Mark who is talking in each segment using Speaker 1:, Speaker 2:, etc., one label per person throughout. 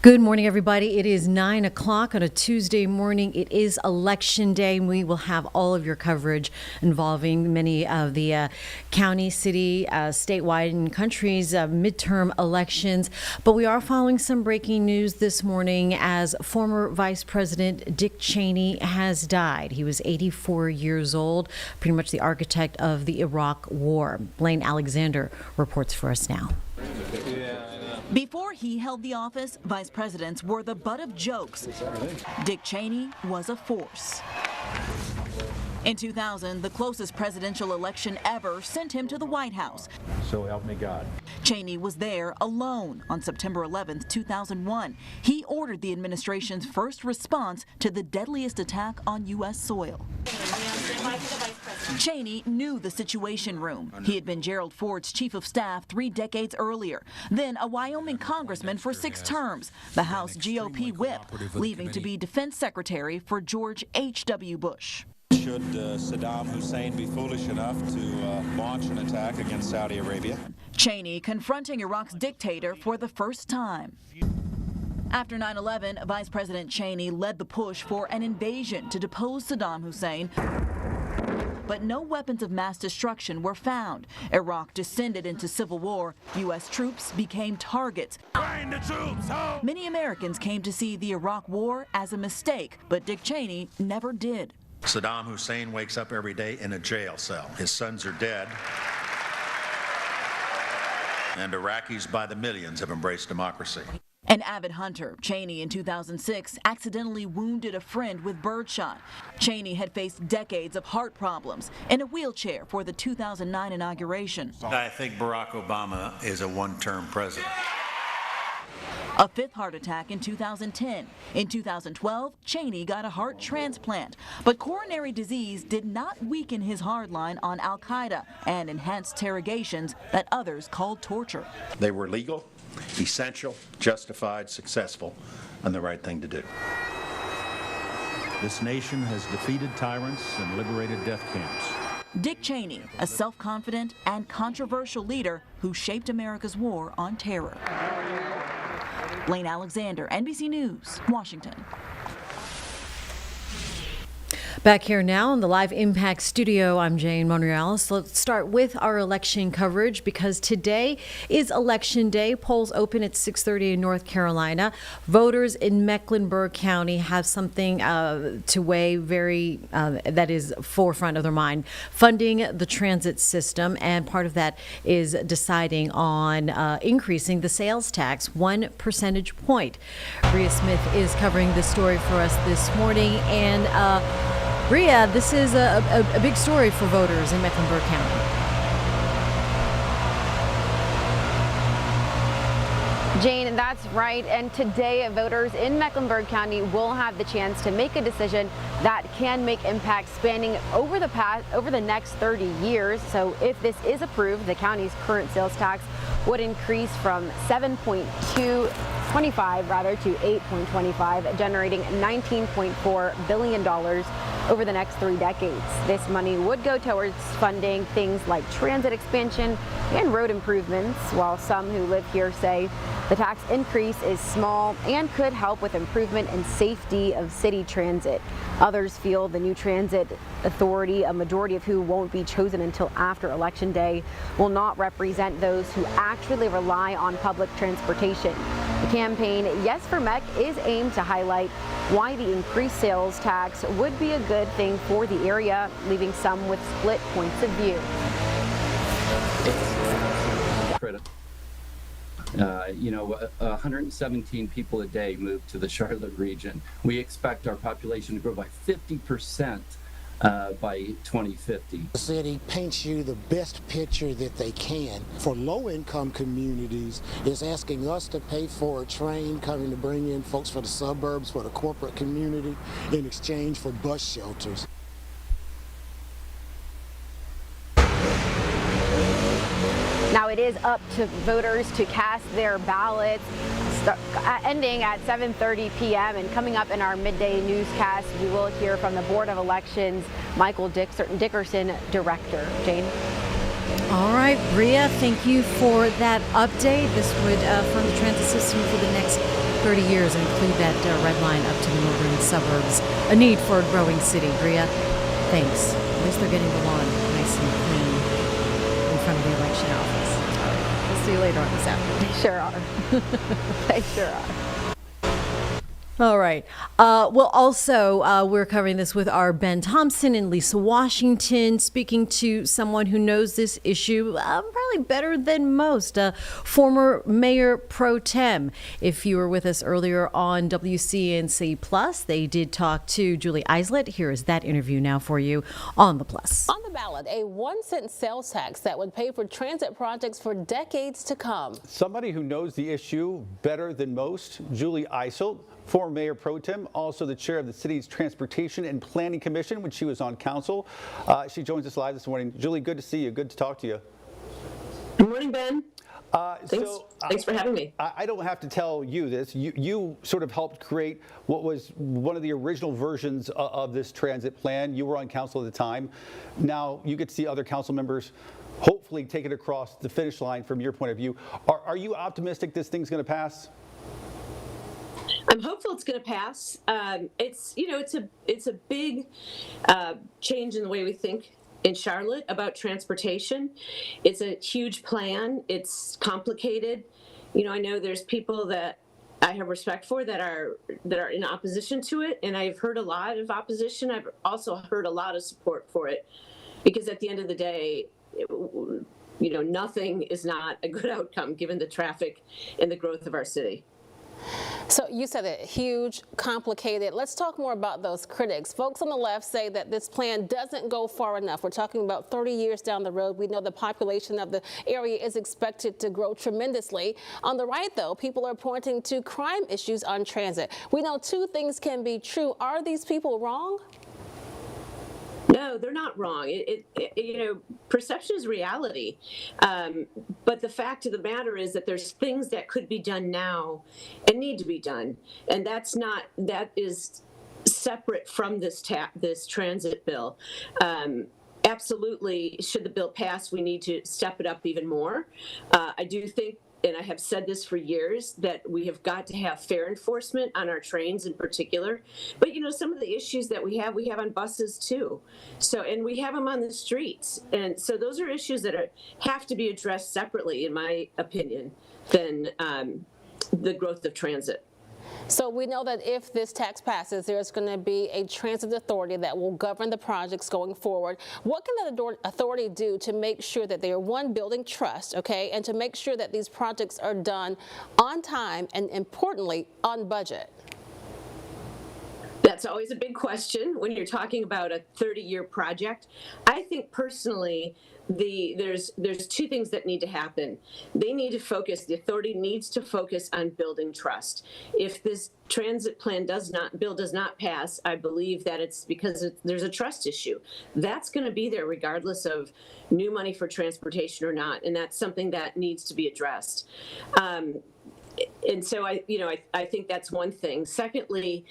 Speaker 1: Good morning, everybody. It is 9 o'clock on a Tuesday morning. It is Election Day, and we will have all of your coverage involving many of the county, city, statewide, and country's midterm elections. But we are following some breaking news this morning as former Vice President Dick Cheney has died. He was 84 years old, pretty much the architect of the Iraq War. Blaine Alexander reports for us now.
Speaker 2: Before he held the office, vice presidents were the butt of jokes. Dick Cheney was a force. In 2000, the closest presidential election ever sent him to the White House.
Speaker 3: So help me God.
Speaker 2: Cheney was there alone on September 11, 2001. He ordered the administration's first response to the deadliest attack on U.S. soil. Cheney knew the Situation Room. He had been Gerald Ford's chief of staff 3 decades earlier, then a Wyoming congressman for 6 terms, the House GOP whip, leaving to be defense secretary for George H.W. Bush.
Speaker 4: Should Saddam Hussein be foolish enough to launch an attack against Saudi Arabia?
Speaker 2: Cheney confronting Iraq's dictator for the first time. After 9/11, Vice President Cheney led the push for an invasion to depose Saddam Hussein. But no weapons of mass destruction were found. Iraq descended into civil war. U.S. troops became targets.
Speaker 4: Bring the troops home!
Speaker 2: Many Americans came to see the Iraq War as a mistake, but Dick Cheney never did.
Speaker 5: Saddam Hussein wakes up every day in a jail cell. His sons are dead. And Iraqis by the millions have embraced democracy.
Speaker 2: An avid hunter, Cheney in 2006 accidentally wounded a friend with birdshot. Cheney had faced decades of heart problems, in a wheelchair for the 2009 inauguration.
Speaker 5: I think Barack Obama is a one-term president.
Speaker 2: A 5th heart attack in 2010. In 2012, Cheney got a heart transplant. But coronary disease did not weaken his hardline on al-Qaeda and enhanced interrogations that others called torture.
Speaker 5: They were legal, essential, justified, successful, and the right thing to do.
Speaker 3: This nation has defeated tyrants and liberated death camps.
Speaker 2: Dick Cheney, a self-confident and controversial leader who shaped America's war on terror. Blaine Alexander, NBC News, Washington.
Speaker 1: Back here now in the Live Impact studio, I'm Jane Monreal. So let's start with our election coverage because today is Election Day. Polls open at 6:30 in North Carolina. Voters in Mecklenburg County have something to weigh that is forefront of their mind, funding the transit system, and part of that is deciding on increasing the sales tax 1 percentage point. Rhea Smith is covering this story for us this morning, and Rhea, this is a big story for voters in Mecklenburg County.
Speaker 6: Jane, that's right. And today, voters in Mecklenburg County will have the chance to make a decision that can make impact spanning over the next 30 years. So if this is approved, the county's current sales tax would increase from 7.25 to 8.25, generating $19.4 billion over the next 3 decades. This money would go towards funding things like transit expansion and road improvements, while some who live here say the tax increase is small and could help with improvement and safety of city transit. Others feel the new transit authority, a majority of who won't be chosen until after Election Day, will not represent those who actually rely on public transportation. The campaign Yes for Mech is aimed to highlight why the increased sales tax would be a good thing for the area, leaving some with split points of view.
Speaker 7: 117 people a day move to the Charlotte region. We expect our population to grow by 50% by 2050.
Speaker 8: The city paints you the best picture that they can. For low-income communities, it's asking us to pay for a train coming to bring in folks for the suburbs, for the corporate community, in exchange for bus shelters.
Speaker 6: Now it is up to voters to cast their ballots, ending at 7:30 p.m. and coming up in our midday newscast, we will hear from the Board of Elections, Michael Dickerson, Director. Jane?
Speaker 1: All right, Rhea, thank you for that update. This would fund the transit system for the next 30 years and include that red line up to the northern suburbs. A need for a growing city. Bria, thanks. At least they're getting the lawn nice and clean in front of the election office. All right. We'll see you later on this afternoon.
Speaker 6: They sure are. They sure are.
Speaker 1: All right. Well, also, we're covering this with our Ben Thompson and Lisa Washington, speaking to someone who knows this issue probably better than most, former Mayor Pro Tem. If you were with us earlier on WCNC Plus, they did talk to Julie Eislet. Here is that interview now for you on the Plus.
Speaker 9: On the ballot, a 1-cent sales tax that would pay for transit projects for decades to come.
Speaker 10: Somebody who knows the issue better than most, Julie Eislet, former Mayor Pro Tem, also the chair of the city's Transportation and Planning Commission when she was on council. She joins us live this morning. Julie, good to see you. Good to talk to you.
Speaker 11: Good morning, Ben. Thanks for having me.
Speaker 10: I don't have to tell you this. You sort of helped create what was one of the original versions of this transit plan. You were on council at the time. Now you get to see other council members hopefully take it across the finish line from your point of view. Are you optimistic this thing's going to pass?
Speaker 11: I'm hopeful it's going to pass. It's a big change in the way we think in Charlotte about transportation. It's a huge plan. It's complicated. I know there's people that I have respect for that are in opposition to it, and I've heard a lot of opposition. I've also heard a lot of support for it, because at the end of the day, nothing is not a good outcome given the traffic and the growth of our city.
Speaker 9: So you said it, huge, complicated. Let's talk more about those critics. Folks on the left say that this plan doesn't go far enough. We're talking about 30 years down the road. We know the population of the area is expected to grow tremendously. On the right, though, people are pointing to crime issues on transit. We know two things can be true. Are these people wrong?
Speaker 11: No, they're not wrong. Perception is reality. But the fact of the matter is that there's things that could be done now and need to be done. And that is separate from this transit bill. Absolutely, should the bill pass, we need to step it up even more. I do think, and I have said this for years, that we have got to have fair enforcement on our trains in particular. But some of the issues that we have on buses too. And we have them on the streets. And so those are issues that have to be addressed separately, in my opinion, than the growth of transit.
Speaker 9: So we know that if this tax passes, there's going to be a transit authority that will govern the projects going forward. What can that authority do to make sure that they are, one, building trust, okay, and to make sure that these projects are done on time and, importantly, on budget?
Speaker 11: That's always a big question when you're talking about a 30-year project. I think personally, there's two things that need to happen. They need to focus, the authority needs to focus on building trust. If this transit plan bill does not pass, I believe that it's because there's a trust issue. That's going to be there regardless of new money for transportation or not, and that's something that needs to be addressed. And so I think that's one thing. Secondly,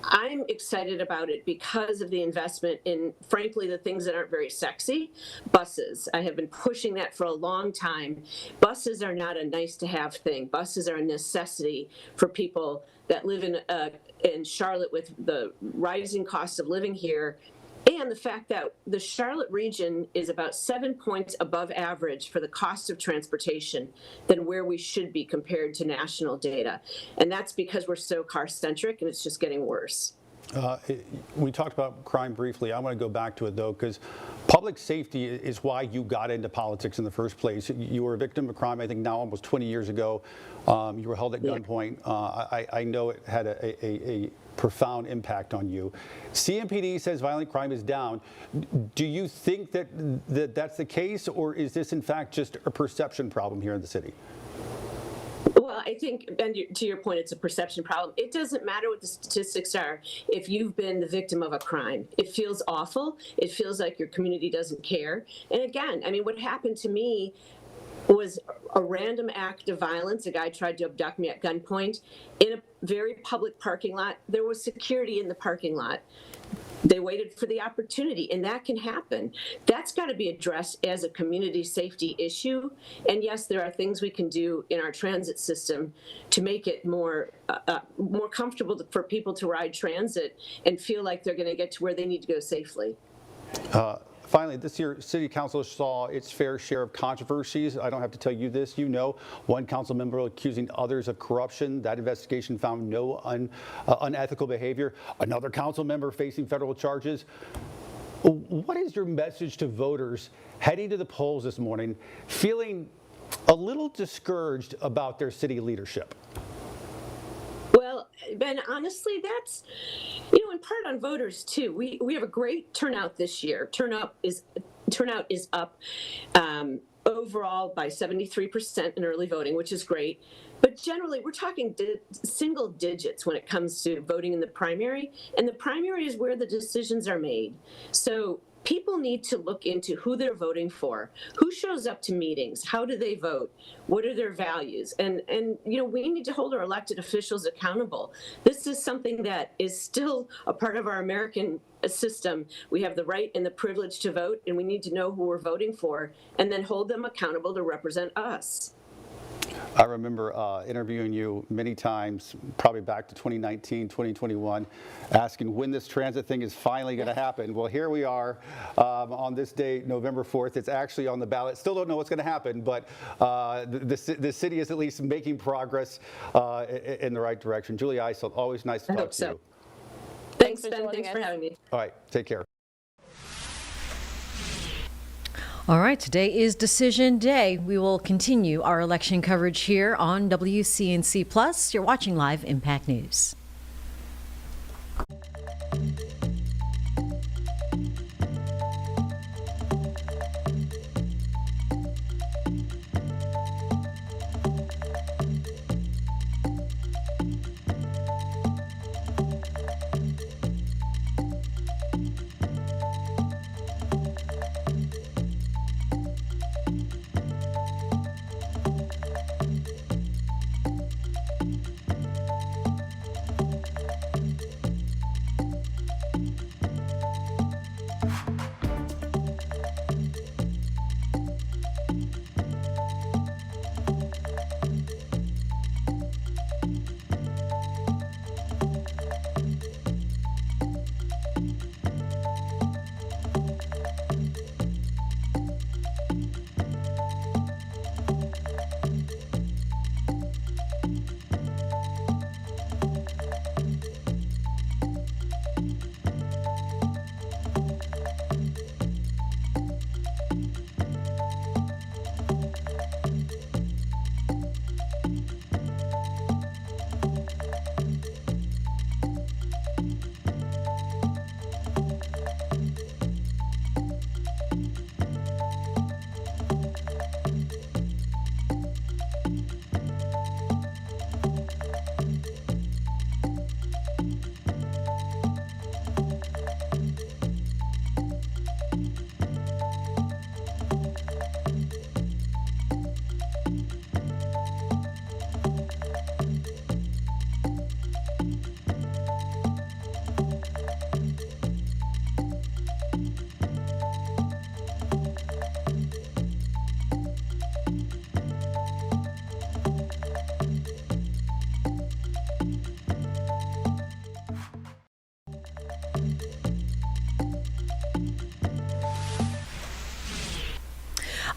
Speaker 11: I'm excited about it because of the investment in, frankly, the things that aren't very sexy. Buses. I have been pushing that for a long time. Buses are not a nice to have thing. Buses are a necessity for people that live in Charlotte with the rising cost of living here. And the fact that the Charlotte region is about 7 points above average for the cost of transportation than where we should be compared to national data. And that's because we're so car-centric, and it's just getting worse.
Speaker 10: We talked about crime briefly. I want to go back to it, though, because public safety is why you got into politics in the first place. You were a victim of crime, I think now almost 20 years ago. You were held at gunpoint. I know it had a profound impact on you. CMPD says violent crime is down. Do you think that that's the case, or is this in fact just a perception problem here in the city?
Speaker 11: Well, I think, and to your point, it's a perception problem. It doesn't matter what the statistics are if you've been the victim of a crime. It feels awful. It feels like your community doesn't care. And again, I mean, what happened to me was a random act of violence. A guy tried to abduct me at gunpoint in a very public parking lot. There was security in the parking lot. They waited for the opportunity, and that can happen. That's got to be addressed as a community safety issue. And yes, there are things we can do in our transit system to make it more comfortable for people to ride transit and feel like they're going to get to where they need to go safely.
Speaker 10: Finally, this year, City Council saw its fair share of controversies. I don't have to tell you this. You know, one council member accusing others of corruption. That investigation found no unethical behavior. Another council member facing federal charges. What is your message to voters heading to the polls this morning, feeling a little discouraged about their city leadership?
Speaker 11: Well, Ben, honestly, that's, in part on voters too. We have a great turnout this year. Turnout is up overall by 73% in early voting, which is great. But generally, we're talking single digits when it comes to voting in the primary, and the primary is where the decisions are made. So people need to look into who they're voting for, who shows up to meetings, how do they vote, what are their values, and we need to hold our elected officials accountable. This is something that is still a part of our American system. We have the right and the privilege to vote, and we need to know who we're voting for and then hold them accountable to represent us.
Speaker 10: I remember interviewing you many times, probably back to 2019, 2021, asking when this transit thing is finally going to happen. Well, here we are on this date, November 4th. It's actually on the ballot. Still don't know what's going to happen, but the city is at least making progress in the right direction. Julie Eisel, always nice to talk to you.
Speaker 11: Thanks, Ben. Thanks for having me.
Speaker 10: All right, take care.
Speaker 1: All right, today is Decision Day. We will continue our election coverage here on WCNC Plus. You're watching Live Impact News.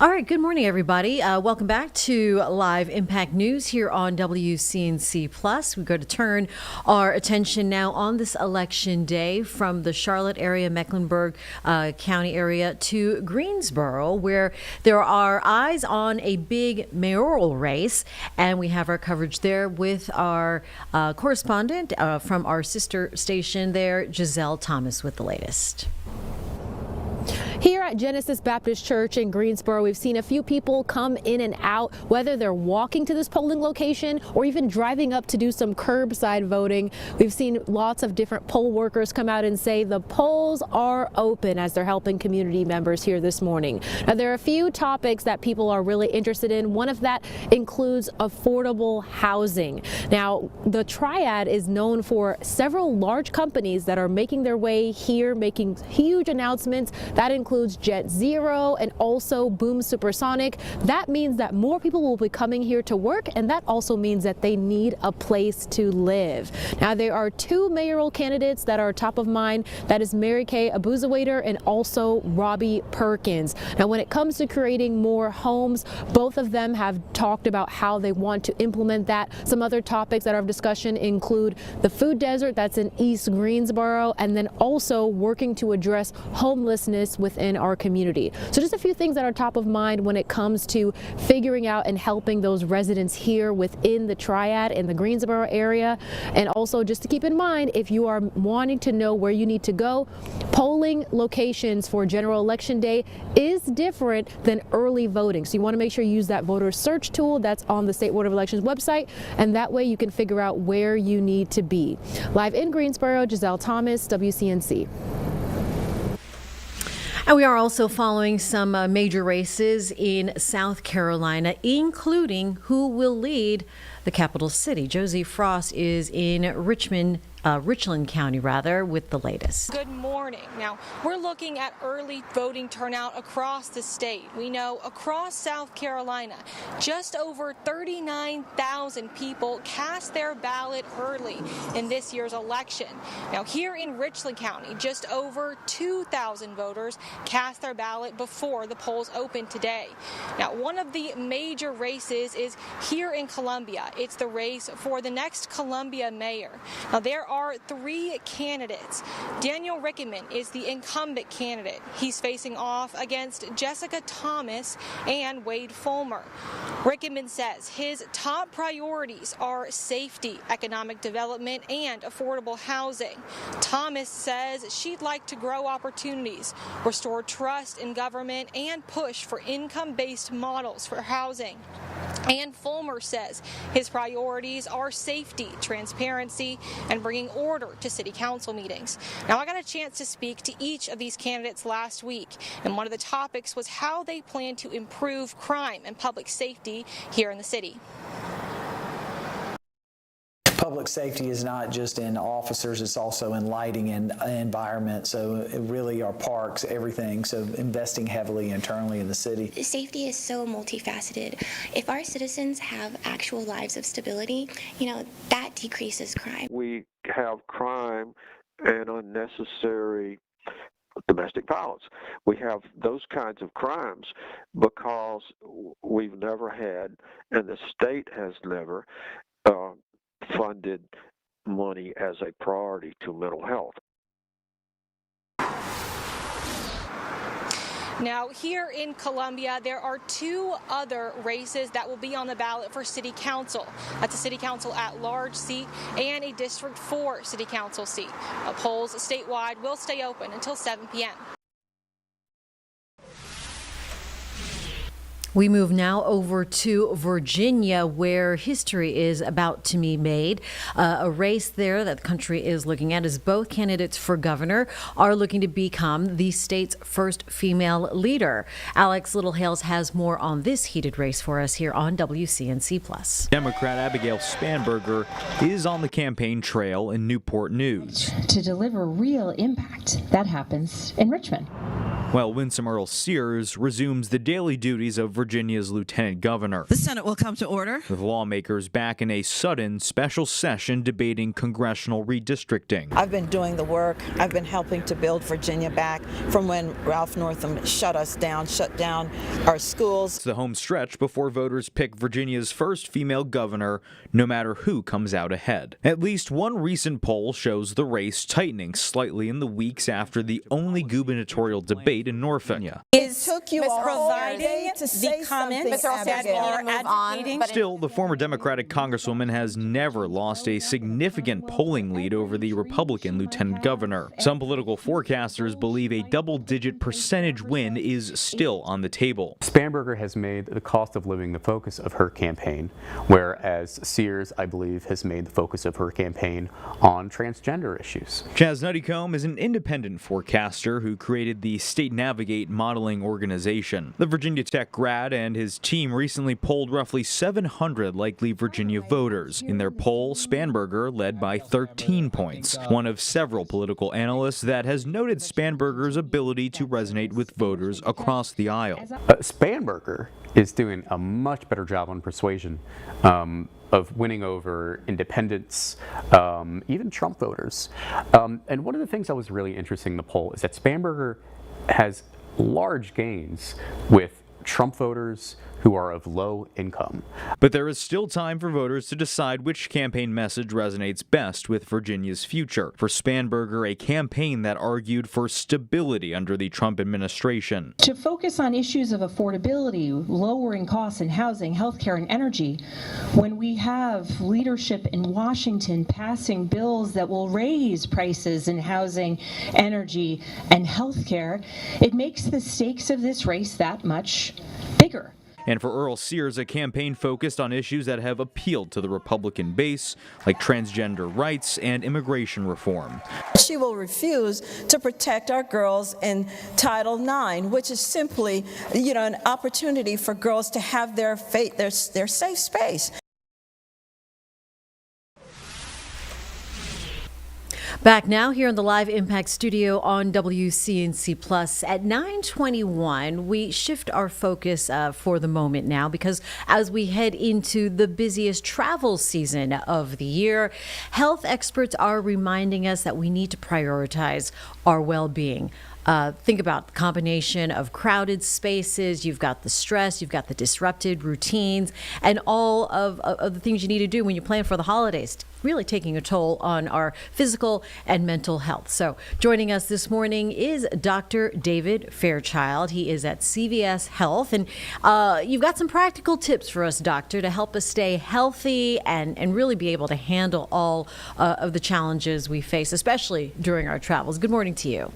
Speaker 1: All right, good morning, everybody. Welcome back to Live Impact News here on WCNC Plus. We're going to turn our attention now on this election day from the Charlotte area, Mecklenburg County area to Greensboro, where there are eyes on a big mayoral race. And we have our coverage there with our correspondent from our sister station there, Giselle Thomas, with the latest.
Speaker 9: Here at Genesis Baptist Church in Greensboro, we've seen a few people come in and out, whether they're walking to this polling location or even driving up to do some curbside voting. We've seen lots of different poll workers come out and say the polls are open as they're helping community members here this morning. Now, there are a few topics that people are really interested in. One of that includes affordable housing. Now, the Triad is known for several large companies that are making their way here, making huge announcements. That includes Jet Zero and also Boom Supersonic. That means that more people will be coming here to work, and that also means that they need a place to live. Now, there are two mayoral candidates that are top of mind. That is Mary Kay Abuzawader and also Robbie Perkins. Now, when it comes to creating more homes, both of them have talked about how they want to implement that. Some other topics that are of discussion include the food desert that's in East Greensboro, and then also working to address homelessness within our community. So just a few things that are top of mind when it comes to figuring out and helping those residents here within the Triad in the Greensboro area. And also just to keep in mind, if you are wanting to know where you need to go, polling locations for general election day is different than early voting. So you want to make sure you use that voter search tool that's on the State Board of Elections website, and that way you can figure out where you need to be. Live in Greensboro, Giselle Thomas, WCNC.
Speaker 1: And we are also following some major races in South Carolina, including who will lead the capital city. Josie Frost is in Richland County, with the latest.
Speaker 12: Good morning. Now, we're looking at early voting turnout across the state. We know across South Carolina, just over 39,000 people cast their ballot early in this year's election. Now, here in Richland County, just over 2,000 voters cast their ballot before the polls opened today. Now, one of the major races is here in Columbia. It's the race for the next Columbia mayor. Now, there are three candidates. Daniel Rickman is the incumbent candidate. He's facing off against Jessica Thomas and Wade Fulmer. Rickman says his top priorities are safety, economic development, and affordable housing. Thomas says she'd like to grow opportunities, restore trust in government, and push for income-based models for housing. And Fulmer says his priorities are safety, transparency, and bringing order to city council meetings. Now, I got a chance to speak to each of these candidates last week, and one of the topics was how they plan to improve crime and public safety here in the city.
Speaker 13: Public safety is not just in officers, it's also in lighting and environment. So it really our parks, everything. So investing heavily internally in the city.
Speaker 14: Safety is so multifaceted. If our citizens have actual lives of stability, that decreases crime.
Speaker 15: We have crime and unnecessary domestic violence. We have those kinds of crimes because we've never had, and the state has never, funded money as a priority to mental health.
Speaker 12: Now, here in Columbia, there are two other races that will be on the ballot for City Council. That's a City Council at-large seat and a District 4 City Council seat. Polls statewide will stay open until 7 p.m.
Speaker 1: We move now over to Virginia, where history is about to be made. A race there that the country is looking at is both candidates for governor are looking to become the state's first female leader. Alex Littlehales has more on this heated race for us here on WCNC+.
Speaker 16: Democrat Abigail Spanberger is on the campaign trail in Newport News.
Speaker 17: To deliver real impact, that happens in Richmond.
Speaker 16: While Winsome Earl Sears resumes the daily duties of Virginia's lieutenant governor.
Speaker 18: The Senate will come to order,
Speaker 16: with lawmakers back in a sudden special session debating congressional redistricting.
Speaker 18: I've been doing the work. I've been helping to build Virginia back from when Ralph Northam shut down our schools.
Speaker 16: It's the home stretch before voters pick Virginia's first female governor, no matter who comes out ahead. At least one recent poll shows the race tightening slightly in the weeks after the only gubernatorial debate estate in Norfolk.
Speaker 18: It took you providing
Speaker 9: the comments that are advocating.
Speaker 16: Still, the former Democratic Congresswoman has never lost a significant polling lead over the Republican lieutenant governor. Some political forecasters believe a double-digit percentage win is still on the table.
Speaker 19: Spanberger has made the cost of living the focus of her campaign, whereas Sears, I believe, has made the focus of her campaign on transgender issues.
Speaker 16: Chaz Nuttycombe is an independent forecaster who created the State Navigate modeling organization. The Virginia Tech grad and his team recently polled roughly 700 likely Virginia voters. In their poll, Spanberger led by 13 points, one of several political analysts that has noted Spanberger's ability to resonate with voters across the aisle.
Speaker 19: Spanberger is doing a much better job on persuasion of winning over independents, even Trump voters. And one of the things that was really interesting in the poll is that Spanberger has large gains with Trump voters who are of low income.
Speaker 16: But there is still time for voters to decide which campaign message resonates best with Virginia's future. For Spanberger, a campaign that argued for stability under the Trump administration.
Speaker 17: To focus on issues of affordability, lowering costs in housing, healthcare, and energy, when we have leadership in Washington passing bills that will raise prices in housing, energy, and healthcare, it makes the stakes of this race that much bigger.
Speaker 16: And for Earl Sears, a campaign focused on issues that have appealed to the Republican base, like transgender rights and immigration reform.
Speaker 18: She will refuse to protect our girls in Title IX, which is simply, an opportunity for girls to have their safe space.
Speaker 1: Back now here in the Live Impact studio on WCNC Plus at 9:21. We shift our focus for the moment now, because as we head into the busiest travel season of the year, health experts are reminding us that we need to prioritize our well-being. Think about the combination of crowded spaces, you've got the stress, you've got the disrupted routines, and all of the things you need to do when you plan for the holidays, really taking a toll on our physical and mental health. So joining us this morning is Dr. David Fairchild. He is at CVS Health, and you've got some practical tips for us, Doctor, to help us stay healthy and really be able to handle all of the challenges we face, especially during our travels. Good morning to you.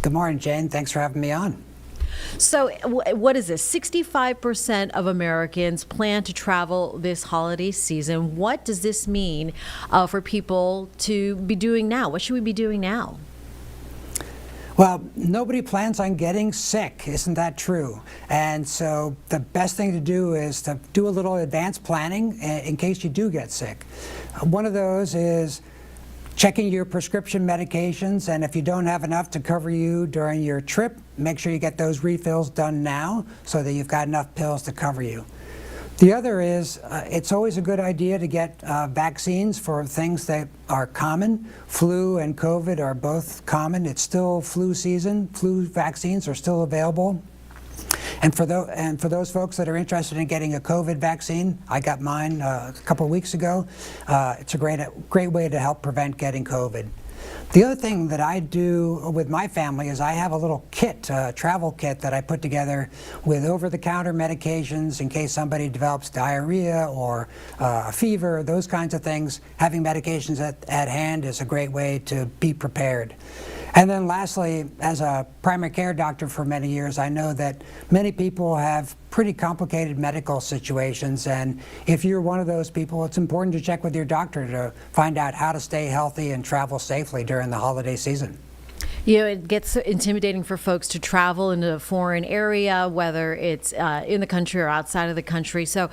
Speaker 20: Good morning, Jane. Thanks for having me on.
Speaker 1: So what is this? 65% of Americans plan to travel this holiday season. What does this mean for people to be doing now? What should we be doing now?
Speaker 20: Well, nobody plans on getting sick. Isn't that true? And so the best thing to do is to do a little advanced planning in case you do get sick. One of those is checking your prescription medications, and if you don't have enough to cover you during your trip, make sure you get those refills done now so that you've got enough pills to cover you. The other is it's always a good idea to get vaccines for things that are common. Flu and COVID are both common. It's still flu season. Flu vaccines are still available. And for those folks that are interested in getting a COVID vaccine, I got mine a couple of weeks ago. It's a great way to help prevent getting COVID. The other thing that I do with my family is I have a little kit, a travel kit that I put together with over-the-counter medications in case somebody develops diarrhea or a fever, those kinds of things. Having medications at hand is a great way to be prepared. And then lastly, as a primary care doctor for many years, I know that many people have pretty complicated medical situations, and if you're one of those people, it's important to check with your doctor to find out how to stay healthy and travel safely during the holiday season.
Speaker 1: You know, it gets intimidating for folks to travel into a foreign area, whether it's in the country or outside of the country. So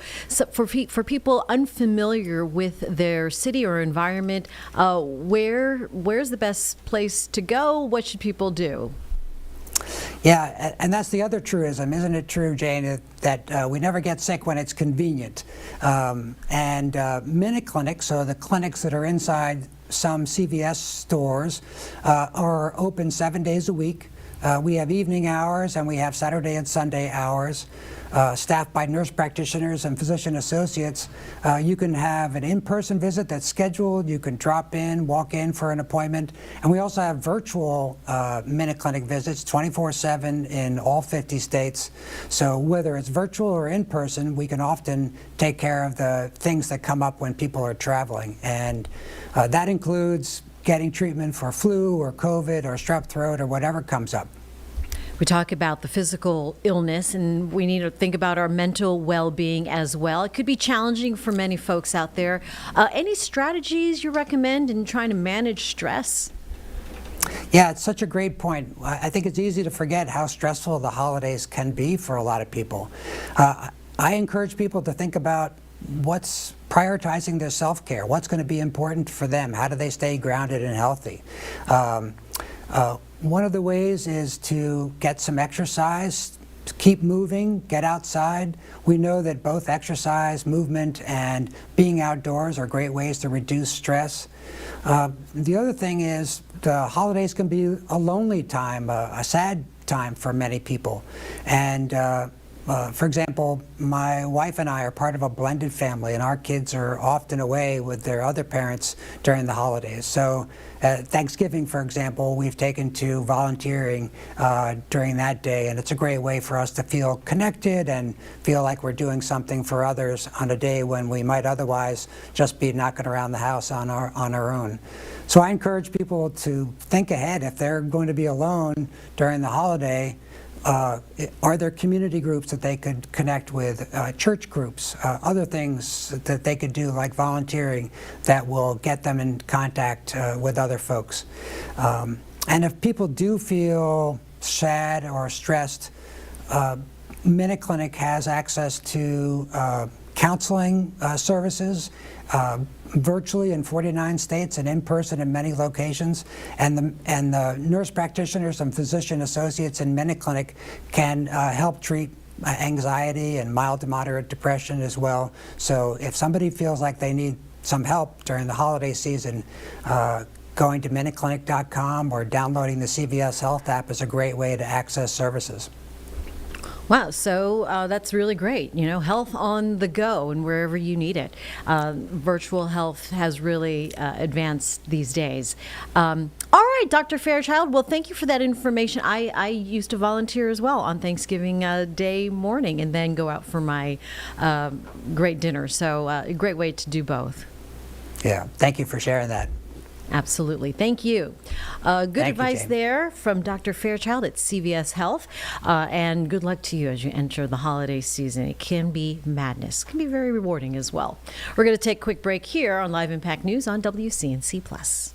Speaker 1: for people unfamiliar with their city or environment, where's the best place to go? What should people do?
Speaker 20: Yeah, and that's the other truism, isn't it true, Jane, that we never get sick when it's convenient. And minute clinics, so the clinics that are inside some CVS stores, are open 7 days a week. We have evening hours and we have Saturday and Sunday hours. Staffed by nurse practitioners and physician associates. You can have an in-person visit that's scheduled. You can drop in, walk in for an appointment. And we also have virtual MinuteClinic visits 24/7 in all 50 states. So whether it's virtual or in person, we can often take care of the things that come up when people are traveling. And that includes getting treatment for flu or COVID or strep throat or whatever comes up.
Speaker 1: We talk about the physical illness, and we need to think about our mental well-being as well. It could be challenging for many folks out there. Any strategies you recommend in trying to manage stress?
Speaker 20: Yeah, it's such a great point. I think it's easy to forget how stressful the holidays can be for a lot of people. I encourage people to think about what's prioritizing their self-care, what's going to be important for them, how do they stay grounded and healthy. One of the ways is to get some exercise, to keep moving, get outside. We know that both exercise, movement, and being outdoors are great ways to reduce stress. The other thing is the holidays can be a lonely time, a sad time for many people. And for example, my wife and I are part of a blended family, and our kids are often away with their other parents during the holidays. So Thanksgiving, for example, we've taken to volunteering during that day, and it's a great way for us to feel connected and feel like we're doing something for others on a day when we might otherwise just be knocking around the house on our own. So I encourage people to think ahead. If they're going to be alone during the holiday, are there community groups that they could connect with, church groups, other things that they could do like volunteering that will get them in contact with other folks. And if people do feel sad or stressed, MinuteClinic has access to counseling services virtually in 49 states and in person in many locations. And the nurse practitioners and physician associates in MinuteClinic can help treat anxiety and mild to moderate depression as well. So if somebody feels like they need some help during the holiday season, going to MinuteClinic.com or downloading the CVS Health app is a great way to access services.
Speaker 1: Wow, so that's really great. You know, health on the go and wherever you need it. Virtual health has really advanced these days. All right, Dr. Fairchild, well, thank you for that information. I used to volunteer as well on Thanksgiving Day morning and then go out for my great dinner. So a great way to do both.
Speaker 20: Yeah, thank you for sharing that.
Speaker 1: Absolutely. Thank you. Good advice there from Dr. Fairchild at CVS Health. And good luck to you as you enter the holiday season. It can be madness. It can be very rewarding as well. We're going to take a quick break here on Live Impact News on WCNC Plus.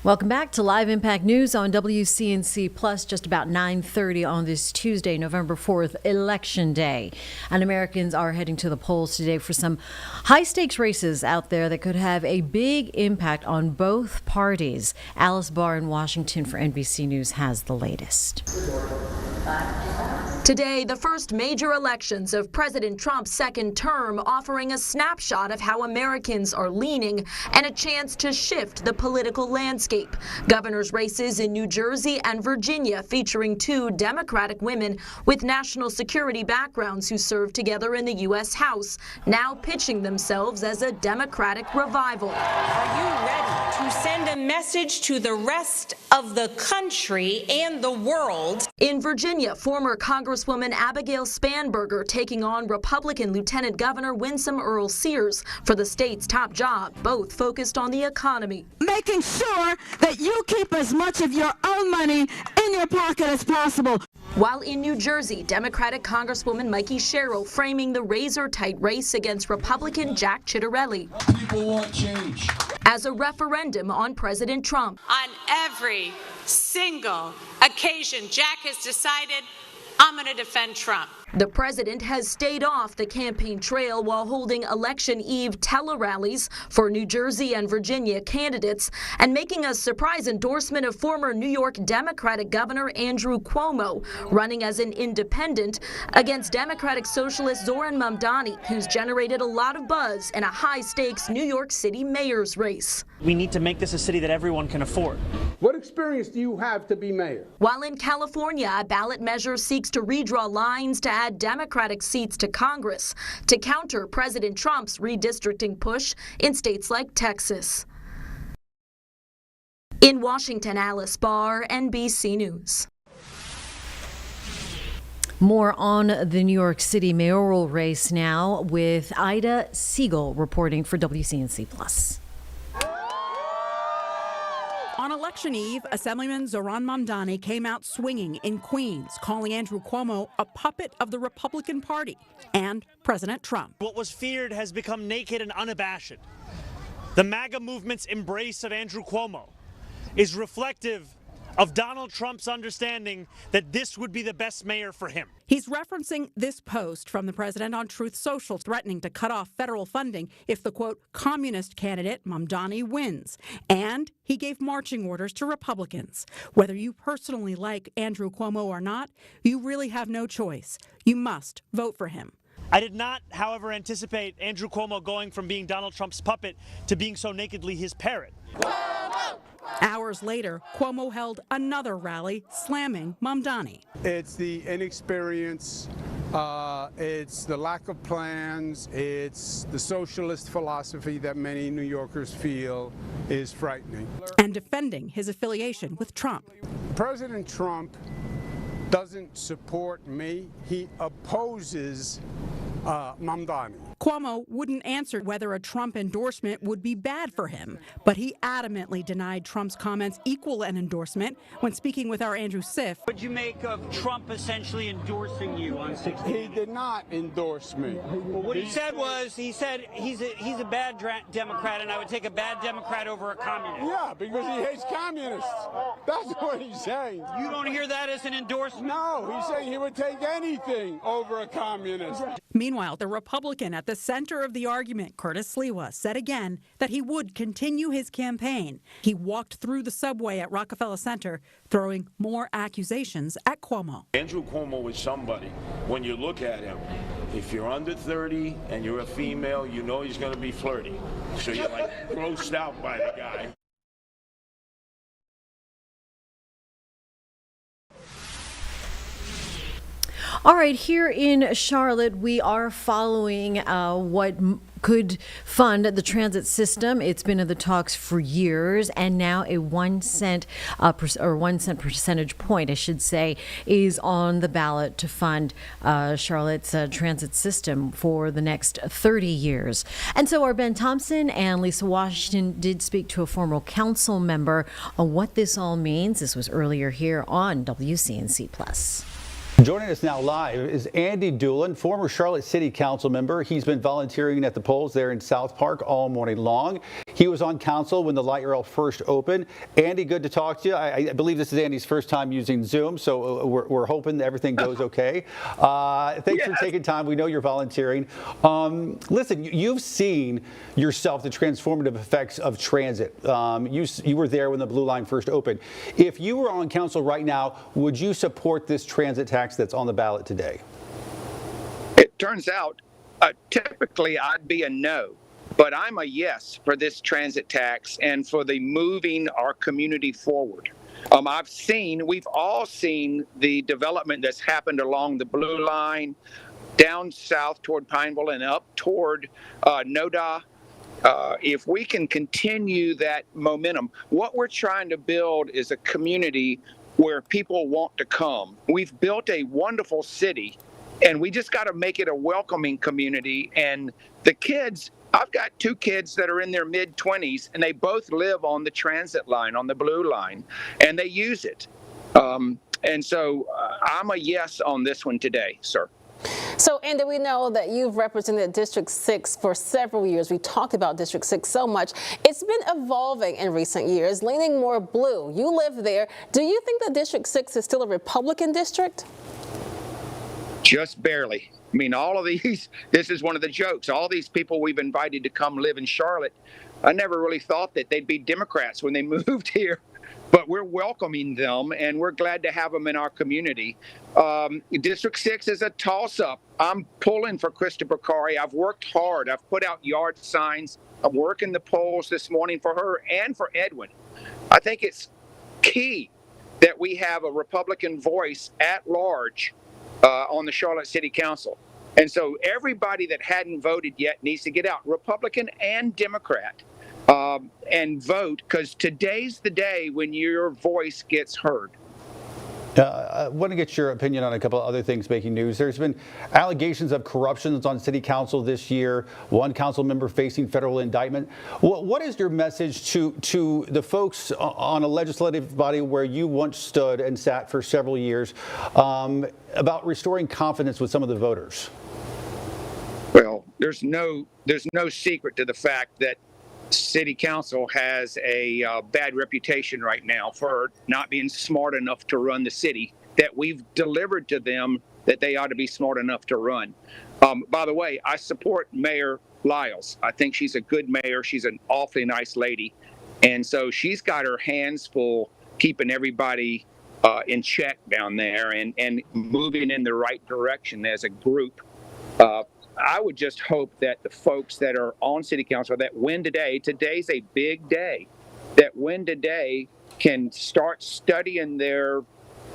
Speaker 1: Welcome back to Live Impact News on WCNC Plus, just about 9:30 on this Tuesday, November 4th, Election Day. And Americans are heading to the polls today for some high-stakes races out there that could have a big impact on both parties. Alice Barr in Washington for NBC News has the latest.
Speaker 21: Today, the first major elections of President Trump's second term, offering a snapshot of how Americans are leaning and a chance to shift the political landscape. Governors' races in New Jersey and Virginia featuring two Democratic women with national security backgrounds who served together in the U.S. House, now pitching themselves as a Democratic revival.
Speaker 22: Are you ready to send a message to the rest of the country and the world?
Speaker 21: In Virginia, former Congresswoman Abigail Spanberger taking on Republican Lieutenant Governor Winsome Earl Sears for the state's top job, both focused on the economy.
Speaker 23: Making sure that you keep as much of your own money in your pocket as possible.
Speaker 21: While in New Jersey, Democratic Congresswoman Mikey Sherrill framing the razor-tight race against Republican Jack Ciattarelli.
Speaker 24: People want change.
Speaker 21: As a referendum on President Trump.
Speaker 22: On every single occasion, Jack has decided, I'm going to defend Trump.
Speaker 21: The president has stayed off the campaign trail while holding election eve tele-rallies for New Jersey and Virginia candidates and making a surprise endorsement of former New York Democratic Governor Andrew Cuomo, running as an independent against Democratic Socialist Zoran Mamdani, who's generated a lot of buzz in a high-stakes New York City mayor's race.
Speaker 25: We need to make this a city that everyone can afford.
Speaker 24: What experience do you have to be mayor?
Speaker 21: While in California, a ballot measure seeks to redraw lines to add Democratic seats to Congress to counter President Trump's redistricting push in states like Texas. In Washington, Alice Barr, NBC News.
Speaker 1: More on the New York City mayoral race now with Ida Siegel reporting for WCNC Plus.
Speaker 26: On election eve, Assemblyman Zoran Mamdani came out swinging in Queens, calling Andrew Cuomo a puppet of the Republican Party and President Trump.
Speaker 25: What was feared has become naked and unabashed. The MAGA movement's embrace of Andrew Cuomo is reflective of Donald Trump's understanding that this would be the best mayor for him.
Speaker 26: He's referencing this post from the president on Truth Social, threatening to cut off federal funding if the, quote, communist candidate Mamdani wins. And he gave marching orders to Republicans. Whether you personally like Andrew Cuomo or not, you really have no choice. You must vote for him.
Speaker 25: I did not, however, anticipate Andrew Cuomo going from being Donald Trump's puppet to being so nakedly his parrot.
Speaker 26: Hours later, Cuomo held another rally slamming Mamdani.
Speaker 24: It's the inexperience, it's the lack of plans, it's the socialist philosophy that many New Yorkers feel is frightening.
Speaker 26: And defending his affiliation with Trump.
Speaker 24: President Trump doesn't support me, he opposes Mamdani.
Speaker 26: Cuomo wouldn't answer whether a Trump endorsement would be bad for him, but he adamantly denied Trump's comments equal an endorsement when speaking with our Andrew Schiff.
Speaker 25: What did you make of Trump essentially endorsing you on 16?
Speaker 24: He did not endorse me.
Speaker 25: Well, what he said was, he said he's a bad Democrat and I would take a bad Democrat over a communist.
Speaker 24: Yeah, because he hates communists. That's what he's saying.
Speaker 25: You don't hear that as an endorsement?
Speaker 24: No, he's saying he would take anything over a communist.
Speaker 26: Meanwhile, the Republican at the center of the argument, Curtis Sliwa, said again that he would continue his campaign. He walked through the subway at Rockefeller Center, throwing more accusations at Cuomo.
Speaker 27: Andrew Cuomo is somebody, when you look at him, if you're under 30 and you're a female, you know he's going to be flirty. So you're like grossed out by the guy.
Speaker 1: All right, here in Charlotte, we are following what could fund the transit system. It's been in the talks for years, and now a 1 cent or 1 cent percentage point, I should say, is on the ballot to fund Charlotte's transit system for the next 30 years. And so our Ben Thompson and Lisa Washington did speak to a former council member on what this all means. This was earlier here on WCNC Plus.
Speaker 10: Joining us now live is Andy Doolin, former Charlotte City Council member. He's been volunteering at the polls there in South Park all morning long. He was on council when the light rail first opened. Andy, good to talk to you. I believe this is Andy's first time using Zoom, so we're hoping that everything goes okay. Thanks for taking time. We know you're volunteering. Listen, you've seen yourself the transformative effects of transit. You were there when the Blue Line first opened. If you were on council right now, would you support this transit tax that's on the ballot today?
Speaker 2: It turns out, typically I'd be a no, but I'm a yes for this transit tax and for the moving our community forward. We've all seen the development that's happened along the Blue Line, down south toward Pineville and up toward NODA. If we can continue that momentum, what we're trying to build is a community where people want to come. We've built a wonderful city, and we just got to make it a welcoming community. And the kids, I've got 2 kids that are in their mid-20s, and they both live on the transit line, on the Blue Line, and they use it. And so I'm a yes on this one today, sir.
Speaker 9: So, Andy, we know that you've represented District 6 for several years. We talked about District 6 so much. It's been evolving in recent years, leaning more blue. You live there. Do you think that District 6 is still a Republican district?
Speaker 2: Just barely. I mean, all of these, this is one of the jokes. All these people we've invited to come live in Charlotte, I never really thought that they'd be Democrats when they moved here. But we're welcoming them, and we're glad to have them in our community. District 6 is a toss-up. I'm pulling for Christopher Bakari. I've worked hard. I've put out yard signs. I'm working the polls this morning for her and for Edwin. I think it's key that we have a Republican voice at large on the Charlotte City Council. And so everybody that hadn't voted yet needs to get out, Republican and Democrat. And vote, because today's the day when your voice gets heard.
Speaker 10: I want to get your opinion on a couple of other things making news. There's been allegations of corruptions on city council this year, one council member facing federal indictment. What is your message to the folks on a legislative body where you once stood and sat for several years about restoring confidence with some of the voters?
Speaker 2: Well, there's no secret to the fact that City Council has a bad reputation right now for not being smart enough to run the city that we've delivered to them that they ought to be smart enough to run. By the way, I support Mayor Lyles. I think she's a good mayor. She's an awfully nice lady. And so she's got her hands full keeping everybody in check down there and moving in the right direction as a group. I would just hope that the folks that are on City Council that win today, today's a big day, that win today can start studying their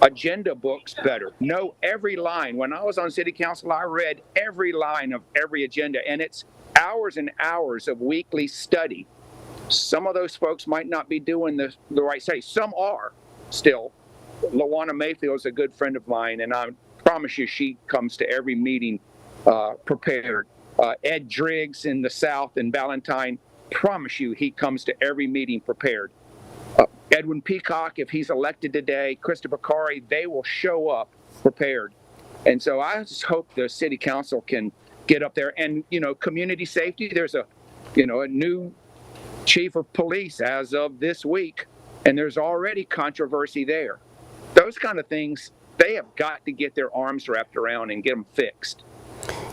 Speaker 2: agenda books better. Know every line. When I was on City Council, I read every line of every agenda, and it's hours and hours of weekly study. Some of those folks might not be doing the right study. Some are still. LaWanna Mayfield is a good friend of mine, and I promise you she comes to every meeting prepared. Ed Driggs in the South and Valentine, promise you he comes to every meeting prepared. Edwin Peacock, if he's elected today, Christopher Bakari, they will show up prepared. And so I just hope the City Council can get up there. And, community safety, there's a new chief of police as of this week, and there's already controversy there. Those kind of things, they have got to get their arms wrapped around and get them fixed.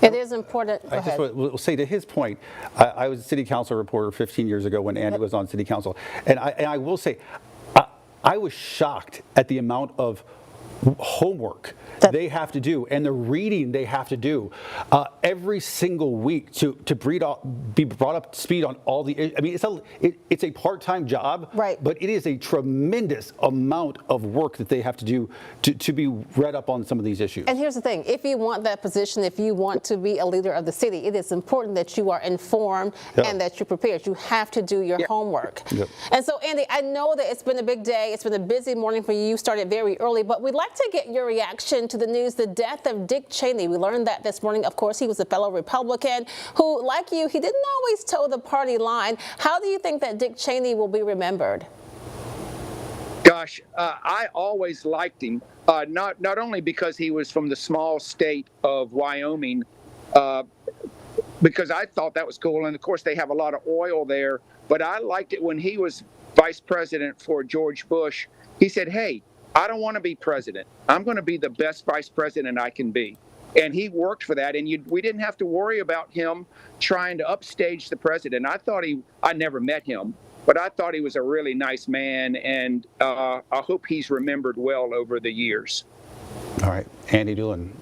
Speaker 9: It is important. Go ahead.
Speaker 10: Just will say to his point, I was a city council reporter 15 years ago when Andy was on city council. And I will say, I was shocked at the amount of homework they have to do and the reading they have to do every single week to be brought up to speed on all the. I mean, it's a part-time job, right? But it is a tremendous amount of work that they have to do to be read up on some of these issues.
Speaker 9: And here's the thing: if you want that position, if you want to be a leader of the city, it is important that you are informed and that you're prepared. You have to do your homework. And so, Andy, I know that it's been a big day. It's been a busy morning for you. You started very early, but we'd like to get your reaction to the news, the death of Dick Cheney. We learned that this morning. Of course, he was a fellow Republican who, like you, he didn't always toe the party line. How do you think that Dick Cheney will be remembered?
Speaker 2: Gosh, I always liked him, not only because he was from the small state of Wyoming, because I thought that was cool. And of course, they have a lot of oil there. But I liked it when he was vice president for George Bush. He said, hey, I don't want to be president. I'm going to be the best vice president I can be. And he worked for that. And we didn't have to worry about him trying to upstage the president. I never met him, but I thought he was a really nice man. And I hope he's remembered well over the years.
Speaker 10: All right, Andy Doolin,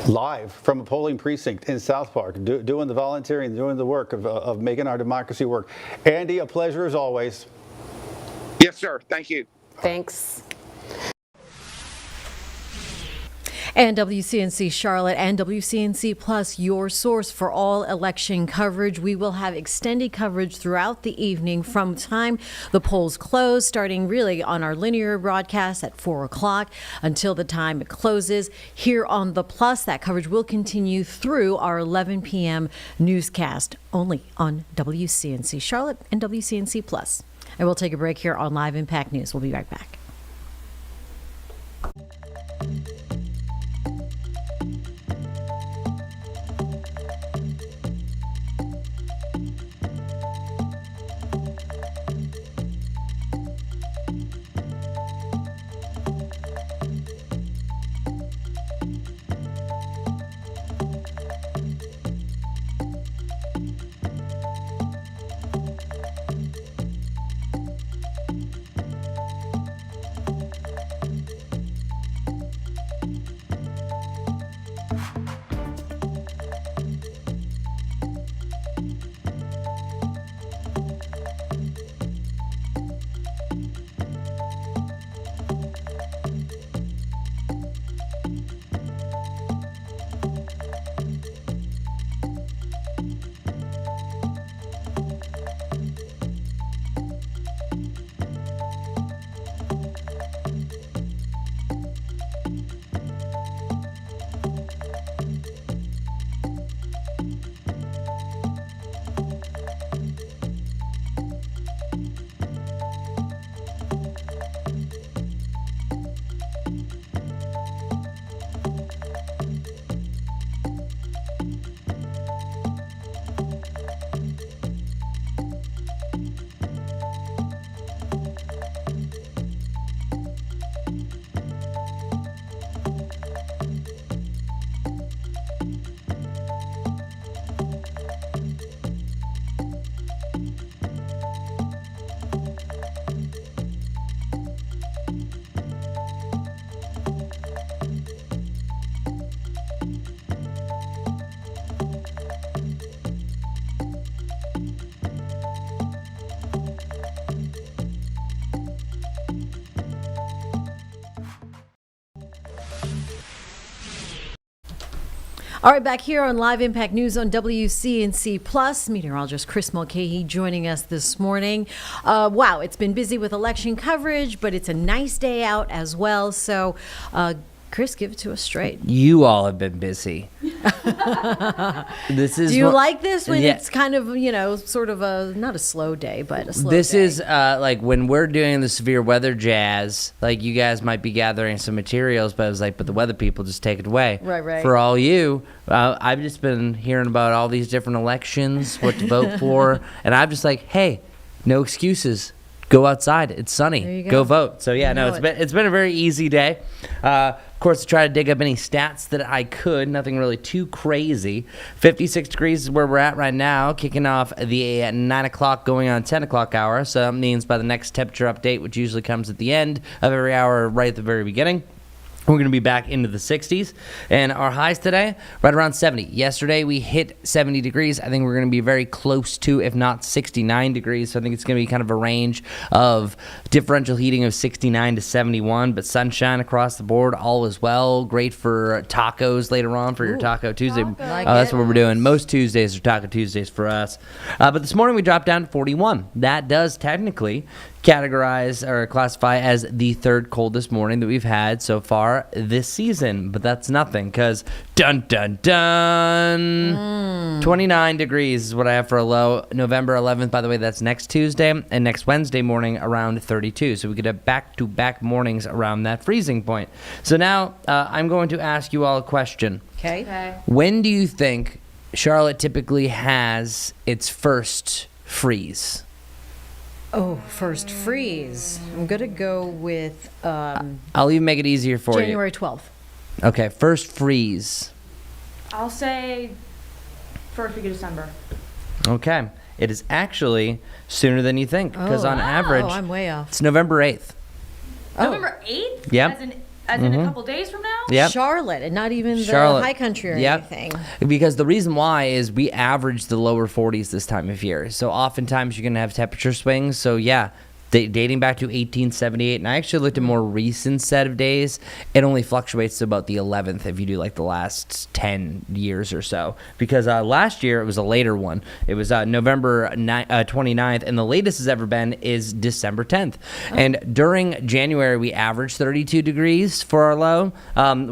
Speaker 10: live from a polling precinct in South Park, doing the volunteering, doing the work of making our democracy work. Andy, a pleasure as always.
Speaker 2: Yes, sir. Thank you.
Speaker 9: Thanks.
Speaker 1: And WCNC Charlotte and WCNC Plus, your source for all election coverage. We will have extended coverage throughout the evening from the time the polls close, starting really on our linear broadcast at 4 o'clock until the time it closes. Here on the Plus, that coverage will continue through our 11 p.m. newscast, only on WCNC Charlotte and WCNC Plus. And we'll take a break here on Live Impact News. We'll be right back. All right, back here on Live Impact News on WCNC Plus, meteorologist Chris Mulcahy joining us this morning. Wow, it's been busy with election coverage, but it's a nice day out as well. So, Chris, give it to us straight.
Speaker 3: You all have been busy.
Speaker 1: This is. Do you like this when it's kind of, sort of not a slow day, but a slow day?
Speaker 3: This is like when we're doing the severe weather jazz, like you guys might be gathering some materials, but I was like, but the weather people just take it away.
Speaker 1: Right.
Speaker 3: For all you, I've just been hearing about all these different elections, what to vote for, and I'm just like, hey, no excuses. Go outside. It's sunny. Go vote. So yeah, it's been a very easy day. Of course, to try to dig up any stats that I could. Nothing really too crazy. 56 degrees is where we're at right now, kicking off the 9 o'clock going on 10 o'clock hour. So that means by the next temperature update, which usually comes at the end of every hour, right at the very beginning, we're going to be back into the 60s. And our highs today, right around 70. Yesterday, we hit 70 degrees. I think we're going to be very close to, if not 69 degrees. So I think it's going to be kind of a range of differential heating of 69 to 71. But sunshine across the board, all as well. Great for tacos later on for your Taco Tuesday. That's what we're doing. Most Tuesdays are Taco Tuesdays for us. But this morning, we dropped down to 41. That does technically categorize or classify as the third coldest morning that we've had so far this season, but that's nothing because dun 29 degrees is what I have for a low. November 11th, by the way, that's next Tuesday, and next Wednesday morning around 32. So we could have back-to-back mornings around that freezing point. So now I'm going to ask you all a question.
Speaker 1: Okay.
Speaker 3: When do you think Charlotte typically has its first freeze?
Speaker 1: Oh, first freeze. I'm going to go with
Speaker 3: I'll even make it easier for
Speaker 1: January 12th.
Speaker 3: you. Okay, first freeze.
Speaker 4: I'll say first week of December.
Speaker 3: Okay. It is actually sooner than you think because on average,
Speaker 1: I'm way off.
Speaker 3: it's November 8th.
Speaker 4: November 8th?
Speaker 3: Yep.
Speaker 4: As in a couple days from now?
Speaker 3: Yep.
Speaker 1: Charlotte, and not even
Speaker 3: Charlotte.
Speaker 1: the high country or
Speaker 3: Yep.
Speaker 1: anything.
Speaker 3: Because the reason why is we average the lower 40s this time of year. So oftentimes you're going to have temperature swings. So yeah, dating back to 1878, and I actually looked at more recent set of days, it only fluctuates to about the 11th if you do like the last 10 years or so. Because last year it was a later one. It was November 29th, and the latest has ever been is December 10th. And during January, we average 32 degrees for our low,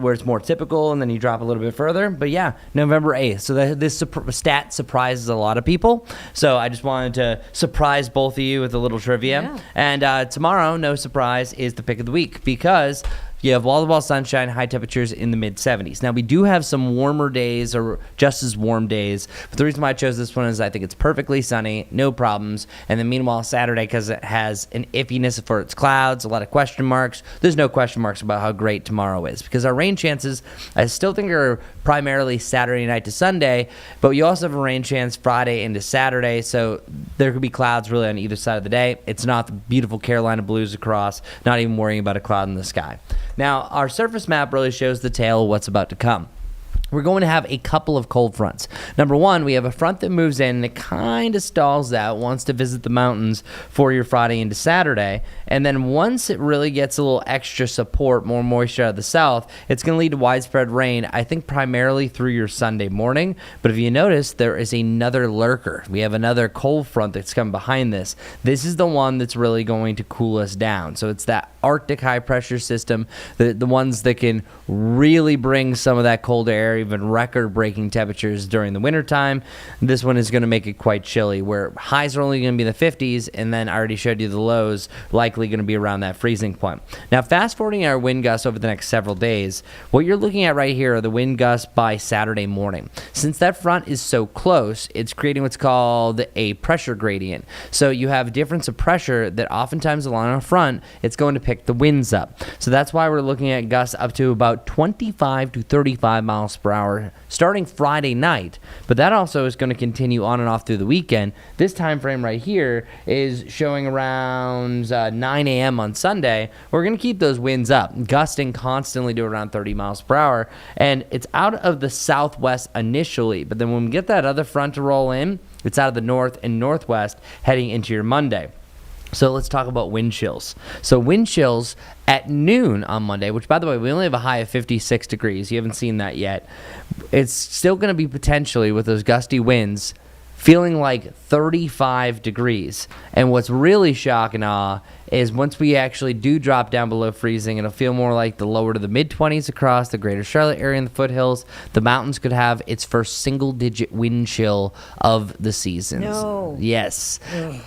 Speaker 3: where it's more typical, and then you drop a little bit further. But yeah, November 8th. So this stat surprises a lot of people. So I just wanted to surprise both of you with a little trivia.
Speaker 1: Yeah.
Speaker 3: And tomorrow, no surprise, is the pick of the week because you have wall-to-wall sunshine, high temperatures in the mid-70s. Now, we do have some warmer days or just as warm days, but the reason why I chose this one is I think it's perfectly sunny, no problems. And then meanwhile, Saturday, because it has an iffiness for its clouds, a lot of question marks, there's no question marks about how great tomorrow is because our rain chances, I still think are primarily Saturday night to Sunday, but you also have a rain chance Friday into Saturday, so there could be clouds really on either side of the day. It's not the beautiful Carolina blues across, not even worrying about a cloud in the sky. Now, our surface map really shows the tale of what's about to come. We're going to have a couple of cold fronts. Number one, we have a front that moves in and it kind of stalls out, wants to visit the mountains for your Friday into Saturday. And then once it really gets a little extra support, more moisture out of the south, it's going to lead to widespread rain, I think primarily through your Sunday morning. But if you notice, there is another lurker. We have another cold front that's come behind this. This is the one that's really going to cool us down. So it's that Arctic high pressure system, the ones that can really bring some of that cold air, even record-breaking temperatures during the wintertime. This one is going to make it quite chilly, where highs are only going to be in the 50s, and then I already showed you the lows, likely going to be around that freezing point. Now, fast-forwarding our wind gusts over the next several days, what you're looking at right here are the wind gusts by Saturday morning. Since that front is so close, it's creating what's called a pressure gradient. So you have a difference of pressure that oftentimes along a front, it's going to pick the winds up. So that's why we're looking at gusts up to about 25 to 35 miles per hour starting Friday night, but that also is going to continue on and off through the weekend. This time frame right here is showing around 9 a.m. on Sunday. We're going to keep those winds up, gusting constantly to around 30 miles per hour, and it's out of the southwest initially, but then when we get that other front to roll in, it's out of the north and northwest heading into your Monday. So let's talk about wind chills. So wind chills at noon on Monday, which, by the way, we only have a high of 56 degrees. You haven't seen that yet. It's still going to be potentially, with those gusty winds, feeling like 35 degrees. And what's really shock and awe is once we actually do drop down below freezing, it'll feel more like the lower to the mid-20s across the greater Charlotte area and the foothills. The mountains could have its first single-digit wind chill of the season.
Speaker 1: No.
Speaker 3: Yes.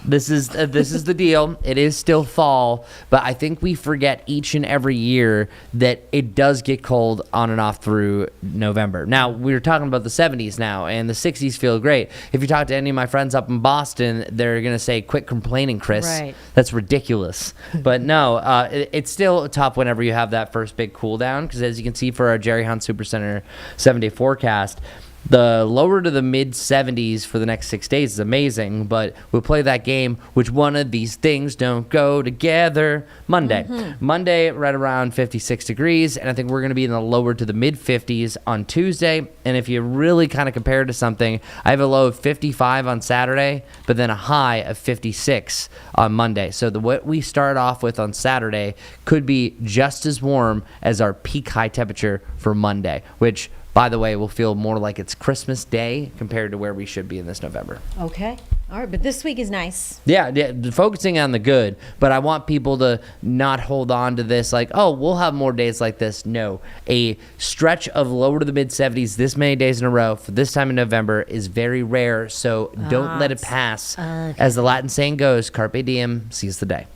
Speaker 3: This is the deal. It is still fall, but I think we forget each and every year that it does get cold on and off through November. Now, we're talking about the 70s now, and the 60s feel great. If you talk to any of my friends up in Boston, they're going to say, quit complaining, Chris.
Speaker 1: Right.
Speaker 3: That's ridiculous. But no, it's still tough whenever you have that first big cool down, because as you can see for our Jerry Hunt Supercenter 7-day forecast, the lower to the mid-70s for the next 6 days is amazing, but we'll play that game, which one of these things don't go together? Monday. Monday, right around 56 degrees, and I think we're going to be in the lower to the mid-50s on Tuesday, and if you really kind of compare to something, I have a low of 55 on Saturday, but then a high of 56 on Monday. So what we start off with on Saturday could be just as warm as our peak high temperature for Monday, which, by the way, will feel more like it's Christmas Day compared to where we should be in this November.
Speaker 1: Okay. All right, but this week is nice.
Speaker 3: Yeah, focusing on the good, but I want people to not hold on to this like, oh, we'll have more days like this. No, a stretch of lower to the mid-70s this many days in a row for this time in November is very rare, so don't let it pass. As the Latin saying goes, carpe diem, seize the day.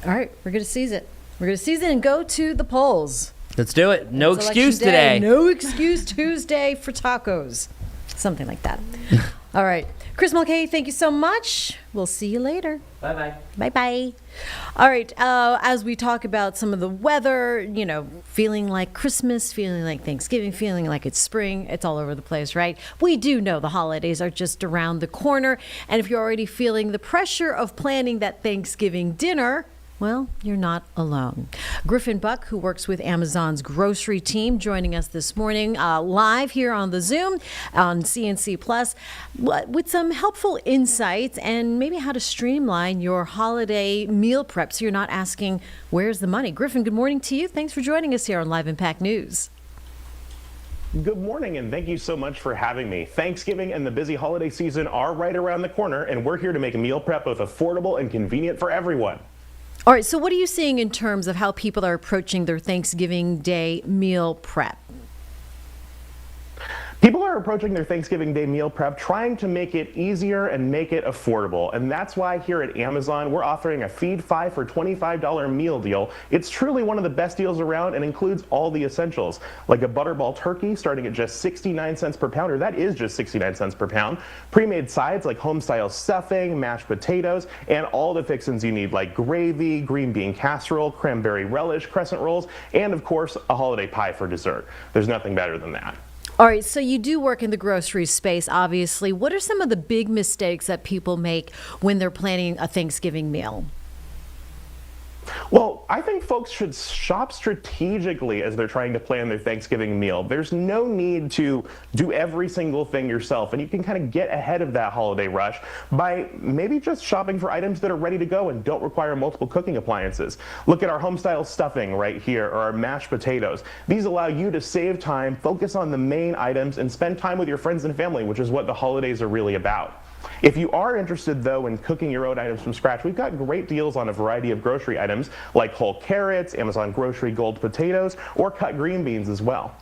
Speaker 1: All right, we're going to seize it. We're going to seize it and go to the polls.
Speaker 3: Let's do it. No
Speaker 1: It's
Speaker 3: excuse
Speaker 1: Election Day.
Speaker 3: today.
Speaker 1: No excuse Tuesday for tacos. Something like that. All right. Chris Mulcahy, thank you so much. We'll see you later.
Speaker 3: Bye-bye.
Speaker 1: Bye-bye. All right. As we talk about some of the weather, feeling like Christmas, feeling like Thanksgiving, feeling like it's spring, it's all over the place, right? We do know the holidays are just around the corner. And if you're already feeling the pressure of planning that Thanksgiving dinner, well, you're not alone. Griffin Buck, who works with Amazon's grocery team, joining us this morning live here on the Zoom on CNC Plus with some helpful insights and maybe how to streamline your holiday meal prep so you're not asking, where's the money? Griffin, good morning to you. Thanks for joining us here on Live Impact News.
Speaker 5: Good morning, and thank you so much for having me. Thanksgiving and the busy holiday season are right around the corner, and we're here to make meal prep both affordable and convenient for everyone.
Speaker 1: All right, so what are you seeing in terms of how people are approaching their Thanksgiving Day meal prep?
Speaker 5: People are approaching their Thanksgiving Day meal prep trying to make it easier and make it affordable. And that's why here at Amazon, we're offering a Feed 5 for $25 meal deal. It's truly one of the best deals around and includes all the essentials, like a butterball turkey starting at just 69 cents per pound, or that is just 69 cents per pound, pre-made sides like home-style stuffing, mashed potatoes, and all the fixins you need like gravy, green bean casserole, cranberry relish, crescent rolls, and of course, a holiday pie for dessert. There's nothing better than that.
Speaker 1: All right, so you do work in the grocery space, obviously. What are some of the big mistakes that people make when they're planning a Thanksgiving meal?
Speaker 5: Well, I think folks should shop strategically as they're trying to plan their Thanksgiving meal. There's no need to do every single thing yourself, and you can kind of get ahead of that holiday rush by maybe just shopping for items that are ready to go and don't require multiple cooking appliances. Look at our home-style stuffing right here, or our mashed potatoes. These allow you to save time, focus on the main items, and spend time with your friends and family, which is what the holidays are really about. If you are interested, though, in cooking your own items from scratch, we've got great deals on a variety of grocery items like whole carrots, Amazon Grocery Gold potatoes, or cut green beans as well.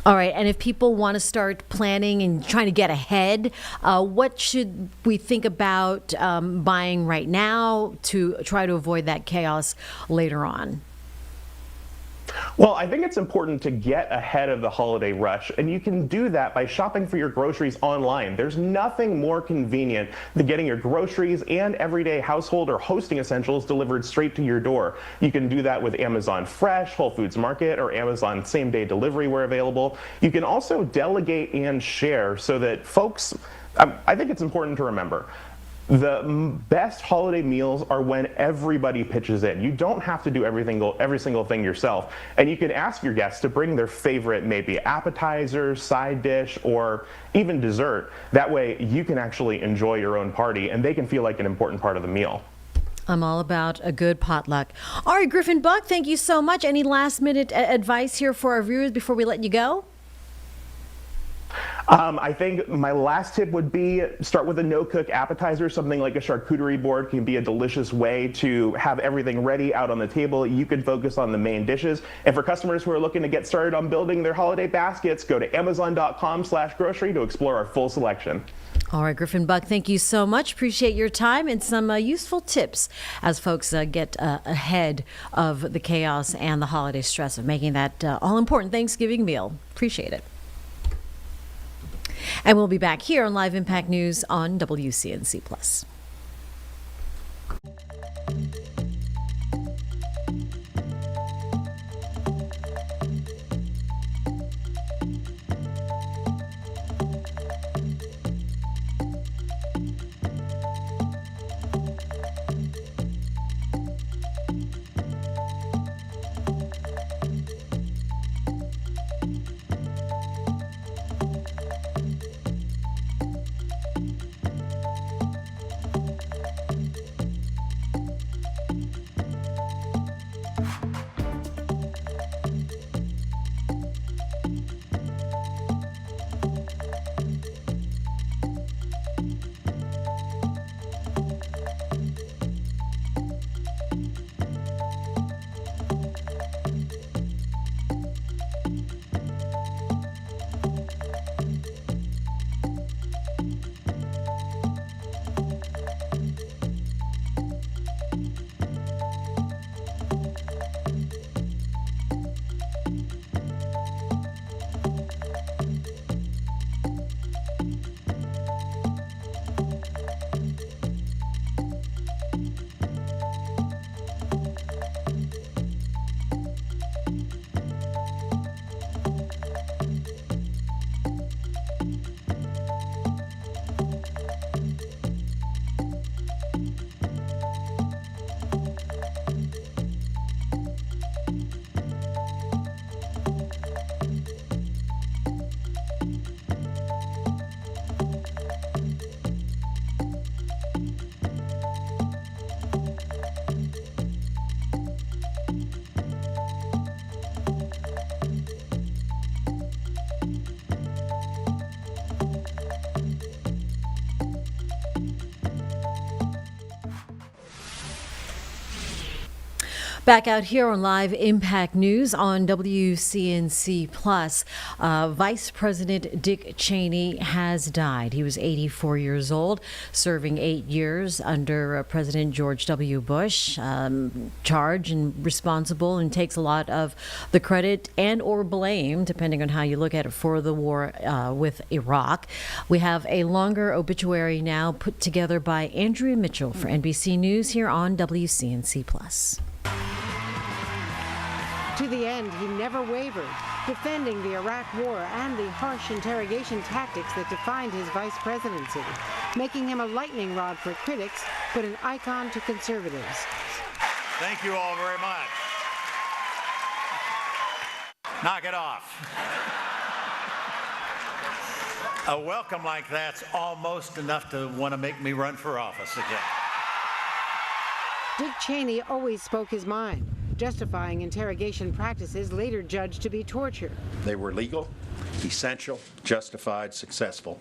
Speaker 1: All right, and if people want to start planning and trying to get ahead, what should we think about buying right now to try to avoid that chaos later on?
Speaker 5: Well, I think it's important to get ahead of the holiday rush, and you can do that by shopping for your groceries online. There's nothing more convenient than getting your groceries and everyday household or hosting essentials delivered straight to your door. You can do that with Amazon Fresh, Whole Foods Market, or Amazon same-day delivery where available. You can also delegate and share so that folks, I think it's important to remember, the best holiday meals are when everybody pitches in. You don't have to do every single thing yourself. And you can ask your guests to bring their favorite, maybe appetizer, side dish, or even dessert. That way you can actually enjoy your own party and they can feel like an important part of the meal.
Speaker 1: I'm all about a good potluck. All right, Griffin Buck, thank you so much. Any last minute advice here for our viewers before we let you go?
Speaker 5: I think my last tip would be start with a no-cook appetizer. Something like a charcuterie board can be a delicious way to have everything ready out on the table. You can focus on the main dishes. And for customers who are looking to get started on building their holiday baskets, go to amazon.com/grocery to explore our full selection.
Speaker 1: All right, Griffin Buck, thank you so much. Appreciate your time and some useful tips as folks get ahead of the chaos and the holiday stress of making that all-important Thanksgiving meal. Appreciate it. And we'll be back here on Live Impact News on WCNC Plus. Back out here on Live Impact News on WCNC Plus, Vice President Dick Cheney has died. He was 84 years old, serving 8 years under President George W. Bush, charged and responsible, and takes a lot of the credit and or blame, depending on how you look at it, for the war with Iraq. We have a longer obituary now put together by Andrea Mitchell for NBC News here on WCNC Plus.
Speaker 6: To the end, he never wavered, defending the Iraq War and the harsh interrogation tactics that defined his vice presidency, making him a lightning rod for critics, but an icon to conservatives.
Speaker 7: Thank you all very much. Knock it off. A welcome like that's almost enough to want to make me run for office again.
Speaker 6: Dick Cheney always spoke his mind, justifying interrogation practices later judged to be torture.
Speaker 7: They were legal, essential, justified, successful,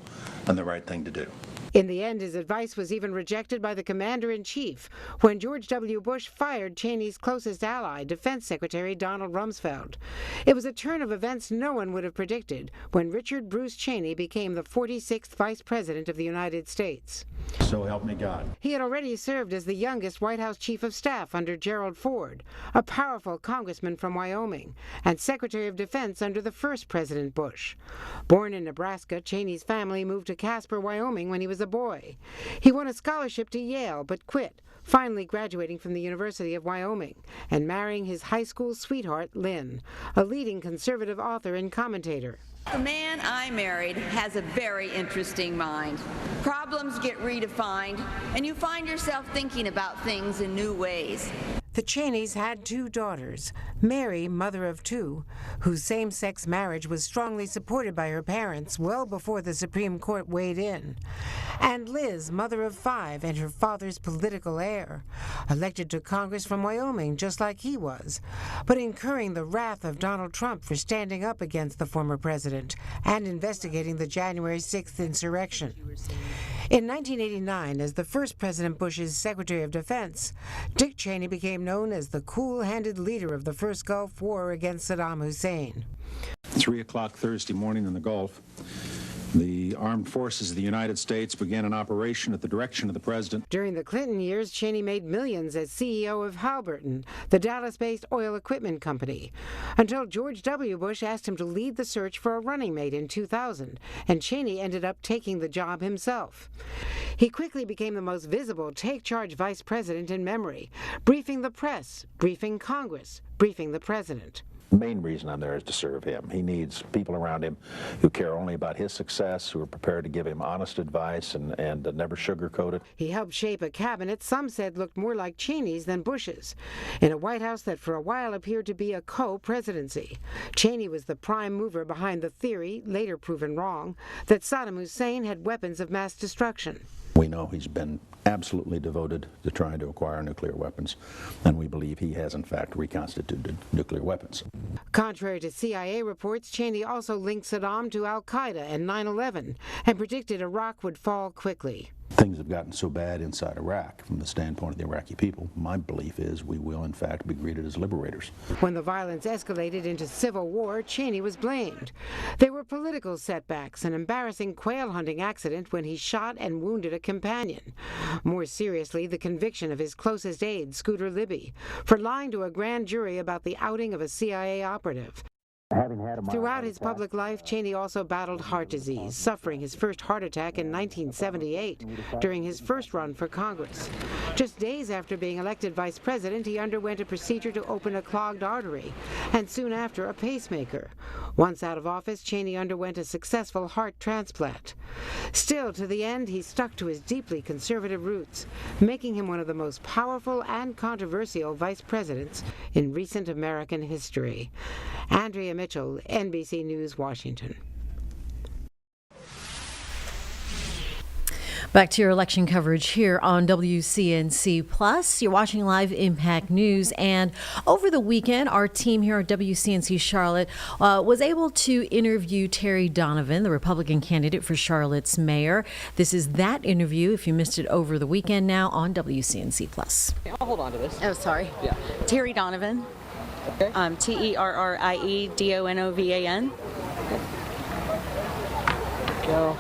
Speaker 7: and the right thing to do.
Speaker 6: In the end, his advice was even rejected by the commander-in-chief when George W. Bush fired Cheney's closest ally, Defense Secretary Donald Rumsfeld. It was a turn of events no one would have predicted when Richard Bruce Cheney became the 46th Vice President of the United States.
Speaker 7: So help me God.
Speaker 6: He had already served as the youngest White House Chief of Staff under Gerald Ford, a powerful congressman from Wyoming, and Secretary of Defense under the first President Bush. Born in Nebraska, Cheney's family moved to Casper, Wyoming when he was a boy. He won a scholarship to Yale but quit, finally graduating from the University of Wyoming and marrying his high school sweetheart, Lynn, a leading conservative author and commentator.
Speaker 8: The man I married has a very interesting mind. Problems get redefined, and you find yourself thinking about things in new ways.
Speaker 6: The Cheneys had 2 daughters, Mary, mother of 2, whose same-sex marriage was strongly supported by her parents well before the Supreme Court weighed in, and Liz, mother of 5 and her father's political heir, elected to Congress from Wyoming just like he was, but incurring the wrath of Donald Trump for standing up against the former president and investigating the January 6th insurrection. In 1989, as the first President Bush's Secretary of Defense, Dick Cheney became known as the cool-handed leader of the first Gulf War against Saddam Hussein.
Speaker 7: 3 o'clock Thursday morning in the Gulf, the armed forces of the United States began an operation at the direction of the president.
Speaker 6: During the Clinton years, Cheney made millions as CEO of Halliburton, the Dallas-based oil equipment company, until George W. Bush asked him to lead the search for a running mate in 2000, and Cheney ended up taking the job himself. He quickly became the most visible take-charge vice president in memory, briefing the press, briefing Congress, briefing the president.
Speaker 7: The main reason I'm there is to serve him. He needs people around him who care only about his success, who are prepared to give him honest advice and never sugarcoat it.
Speaker 6: He helped shape a cabinet some said looked more like Cheney's than Bush's, in a White House that for a while appeared to be a co-presidency. Cheney was the prime mover behind the theory, later proven wrong, that Saddam Hussein had weapons of mass destruction.
Speaker 7: We know he's been absolutely devoted to trying to acquire nuclear weapons, and we believe he has in fact reconstituted nuclear weapons.
Speaker 6: Contrary to CIA reports, Cheney also linked Saddam to al-Qaeda and 9/11 and predicted Iraq would fall quickly.
Speaker 7: Things have gotten so bad inside Iraq from the standpoint of the Iraqi people. My belief is we will in fact be greeted as liberators.
Speaker 6: When the violence escalated into civil war, Cheney was blamed. There were political setbacks, an embarrassing quail hunting accident when he shot and wounded a companion. More seriously, the conviction of his closest aide, Scooter Libby, for lying to a grand jury about the outing of a CIA operative. Throughout his public life, Cheney also battled heart disease, suffering his first heart attack in 1978 during his first run for Congress. Just days after being elected vice president, he underwent a procedure to open a clogged artery, and soon after a pacemaker. Once out of office, Cheney underwent a successful heart transplant. Still, to the end, he stuck to his deeply conservative roots, making him one of the most powerful and controversial vice presidents in recent American history. Andrea Mitchell, NBC News, Washington.
Speaker 1: Back to your election coverage here on WCNC Plus. You're watching Live Impact News, and over the weekend, our team here at WCNC Charlotte was able to interview Terry Donovan, the Republican candidate for Charlotte's mayor. This is that interview, if you missed it over the weekend, now on WCNC Plus.
Speaker 11: I'll hold on to this.
Speaker 12: Oh, sorry.
Speaker 11: Yeah.
Speaker 12: Terry Donovan.
Speaker 11: Okay.
Speaker 12: TerrieDonovan.
Speaker 11: Go.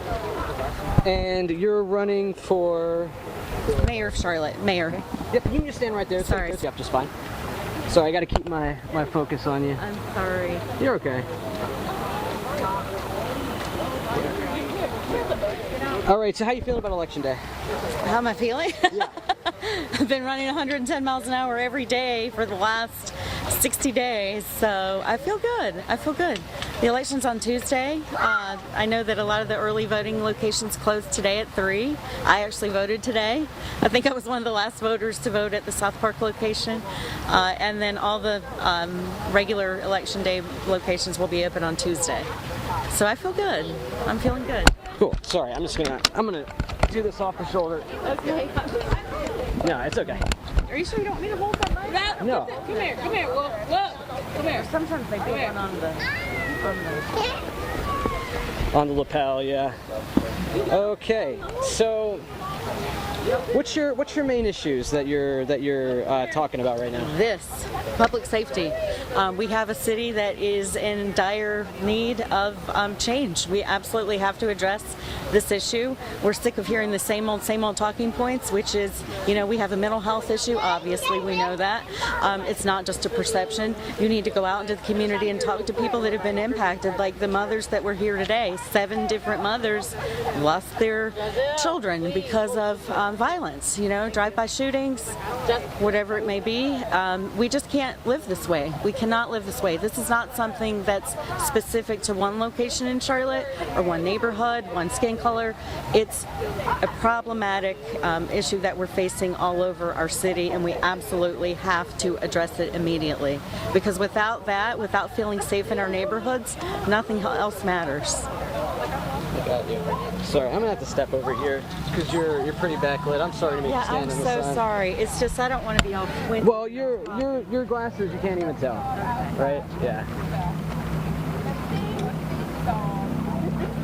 Speaker 11: And you're running for
Speaker 12: Mayor of Charlotte. Mayor.
Speaker 11: Okay. Yep, you can just stand right there.
Speaker 12: Sorry.
Speaker 11: Yep, just fine. Sorry, I got to keep my focus on you.
Speaker 12: I'm sorry.
Speaker 11: You're okay. All right, so how you feeling about Election Day?
Speaker 12: How am I feeling?
Speaker 11: Yeah.
Speaker 12: I've been running 110 miles an hour every day for the last 60 days, so I feel good. I feel good. The election's on Tuesday. I know that a lot of the early voting locations closed today at 3. I actually voted today. I think I was one of the last voters to vote at the South Park location. And then all the regular Election Day locations will be open on Tuesday. So I feel good. I'm feeling good.
Speaker 11: Cool. Sorry, I'm gonna do this off the shoulder.
Speaker 12: Okay.
Speaker 11: No, it's okay.
Speaker 12: Are you sure you don't want me to hold that knife?
Speaker 11: No.
Speaker 12: Come here. Look. Come here. Sometimes they put one
Speaker 11: On the lapel, yeah. Okay, so what's your main issues that you're talking about right now?
Speaker 12: This public safety. We have a city that is in dire need of change. We absolutely have to address this issue. We're sick of hearing the same old talking points, which is, we have a mental health issue. Obviously, we know that. It's not just a perception. You need to go out into the community and talk to people that have been impacted, like the mothers that were here today. 7 different mothers lost their children because of violence, drive-by shootings, whatever it may be. We just can't live this way. We cannot live this way. This is not something that's specific to one location in Charlotte or one neighborhood, one skin color. It's a problematic issue that we're facing all over our city, and we absolutely have to address it immediately. Because without that, without feeling safe in our neighborhoods, nothing else matters.
Speaker 11: I got you. Sorry, I'm gonna have to step over here because you're pretty backlit. I'm sorry to make you stand in the sun.
Speaker 12: I'm so sorry. It's just I don't want to be all squinty.
Speaker 11: Well, your glasses, you can't even tell, right? Yeah.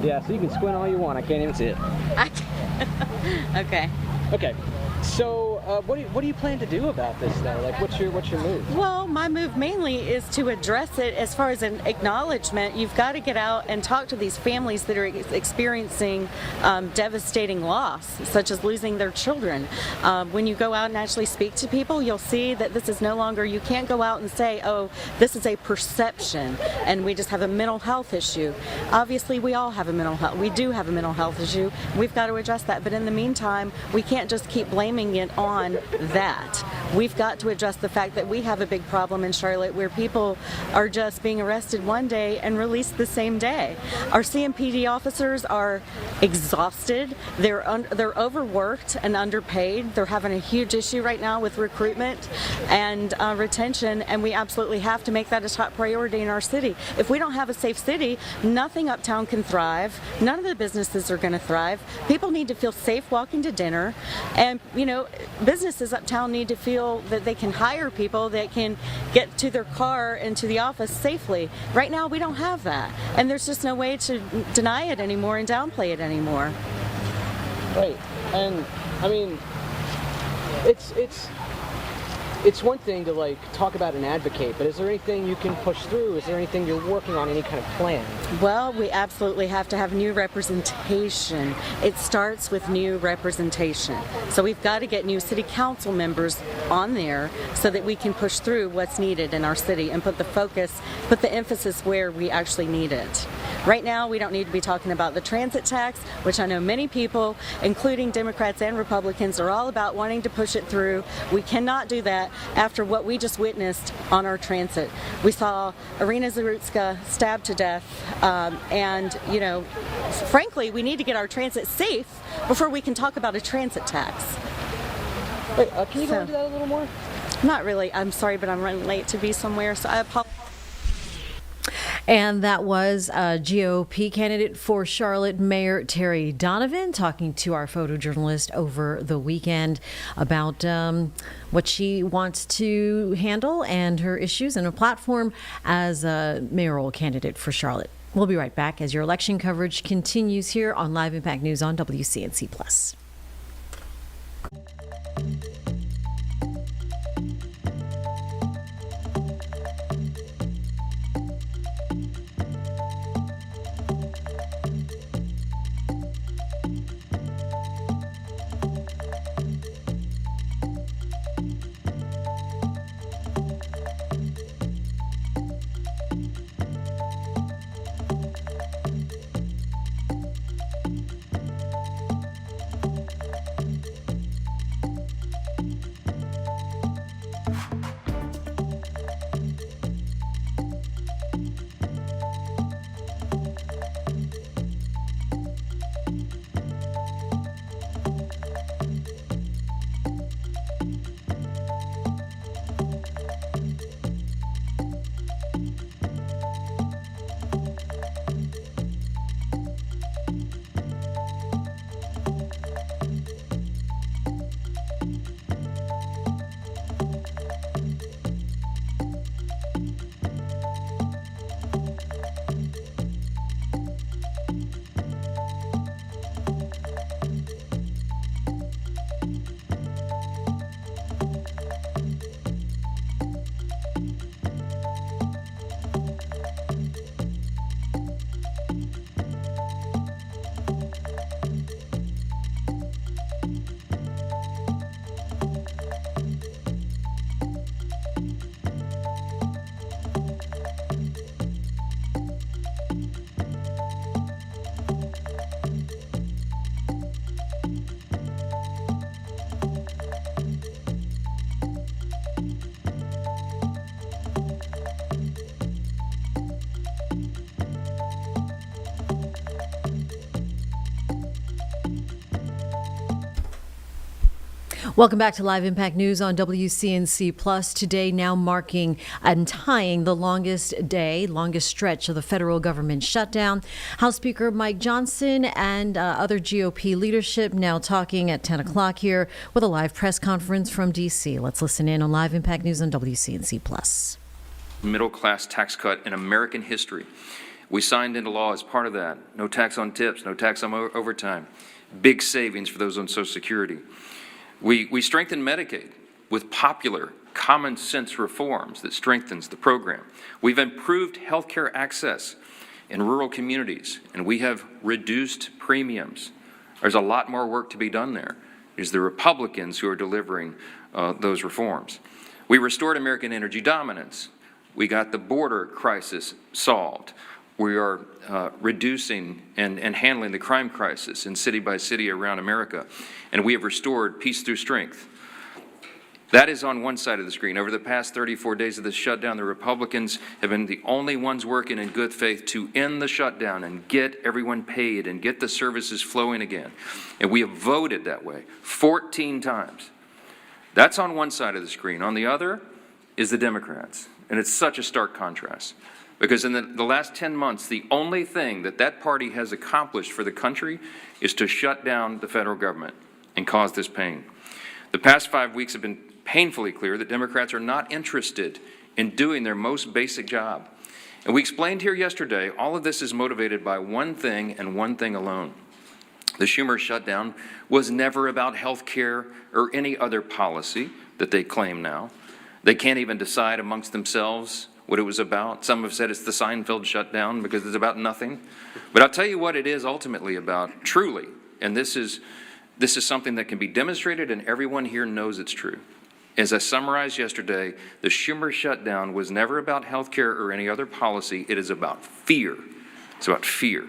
Speaker 11: Yeah, so you can squint all you want. I can't even see it.
Speaker 12: Okay.
Speaker 11: Okay. So, what do you plan to do about this though? Like, what's your move?
Speaker 12: Well, my move mainly is to address it as far as an acknowledgement. You've got to get out and talk to these families that are experiencing devastating loss, such as losing their children. When you go out and actually speak to people, you'll see that this is no longer, you can't go out and say, oh, this is a perception and we just have a mental health issue. Obviously, we all have a mental health. We do have a mental health issue. We've got to address that. But in the meantime, we can't just keep blaming it on that. We've got to address the fact that we have a big problem in Charlotte where people are just being arrested one day and released the same day. Our CMPD officers are exhausted. They're overworked and underpaid. They're having a huge issue right now with recruitment and retention, and we absolutely have to make that a top priority in our city. If we don't have a safe city, nothing uptown can thrive. None of the businesses are going to thrive. People need to feel safe walking to dinner, and businesses uptown need to feel that they can hire people that can get to their car and to the office safely. Right now, we don't have that, and there's just no way to deny it anymore and downplay it anymore.
Speaker 11: Right, and I mean, it's one thing to like talk about and advocate, but is there anything you can push through? Is there anything you're working on, any kind of plan?
Speaker 12: Well, we absolutely have to have new representation. It starts with new representation. So we've got to get new city council members on there so that we can push through what's needed in our city and put the emphasis where we actually need it. Right now, we don't need to be talking about the transit tax, which I know many people, including Democrats and Republicans, are all about wanting to push it through. We cannot do that after what we just witnessed on our transit. We saw Irina Zarutska stabbed to death, and, frankly, we need to get our transit safe before we can talk about a transit tax.
Speaker 11: Wait, can you go into that a little more?
Speaker 12: Not really. I'm sorry, but I'm running late to be somewhere, so I apologize.
Speaker 1: And that was GOP candidate for Charlotte, Mayor Terry Donovan, talking to our photojournalist over the weekend about what she wants to handle and her issues and a platform as a mayoral candidate for Charlotte. We'll be right back as your election coverage continues here on Live Impact News on WCNC Plus. Welcome back to Live Impact News on WCNC Plus. Today now marking and tying the longest stretch of the federal government shutdown. House Speaker Mike Johnson and other GOP leadership now talking at 10 o'clock here with a live press conference from D.C. Let's listen in on Live Impact News on WCNC Plus.
Speaker 13: Middle-class tax cut in American history. We signed into law as part of that. No tax on tips, no tax on overtime. Big savings for those on Social Security. We strengthened Medicaid with popular, common sense reforms that strengthens the program. We've improved healthcare access in rural communities, and we have reduced premiums. There's a lot more work to be done there. It's the Republicans who are delivering those reforms. We restored American energy dominance. We got the border crisis solved. We are reducing and handling the crime crisis in city by city around America. And we have restored peace through strength. That is on one side of the screen. Over the past 34 days of this shutdown, the Republicans have been the only ones working in good faith to end the shutdown and get everyone paid and get the services flowing again. And we have voted that way 14 times. That's on one side of the screen. On the other is the Democrats. And it's such a stark contrast. Because in the last 10 months, the only thing that party has accomplished for the country is to shut down the federal government and cause this pain. The past 5 weeks have been painfully clear that Democrats are not interested in doing their most basic job. And we explained here yesterday, all of this is motivated by one thing and one thing alone. The Schumer shutdown was never about health care or any other policy that they claim now. They can't even decide amongst themselves what it was about. Some have said it's the Seinfeld shutdown because it's about nothing. But I'll tell you what it is ultimately about, truly. And this is something that can be demonstrated and everyone here knows it's true. As I summarized yesterday, the Schumer shutdown was never about health care or any other policy. It is about fear. It's about fear.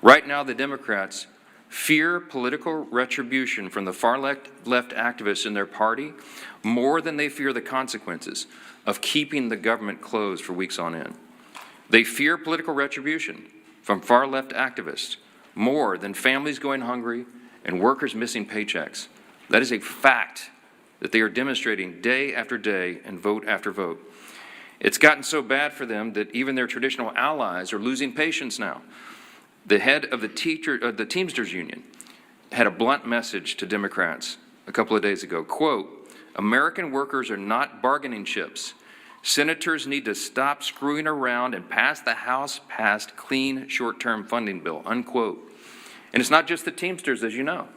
Speaker 13: Right now, the Democrats fear political retribution from the far left activists in their party more than they fear the consequences of keeping the government closed for weeks on end. They fear political retribution from far left activists more than families going hungry and workers missing paychecks. That is a fact that they are demonstrating day after day and vote after vote. It's gotten so bad for them that even their traditional allies are losing patience now. The head of the Teamsters Union had a blunt message to Democrats a couple of days ago. Quote, "American workers are not bargaining chips. Senators need to stop screwing around and pass the House-passed clean short-term funding bill," unquote. And it's not just the Teamsters, as you know.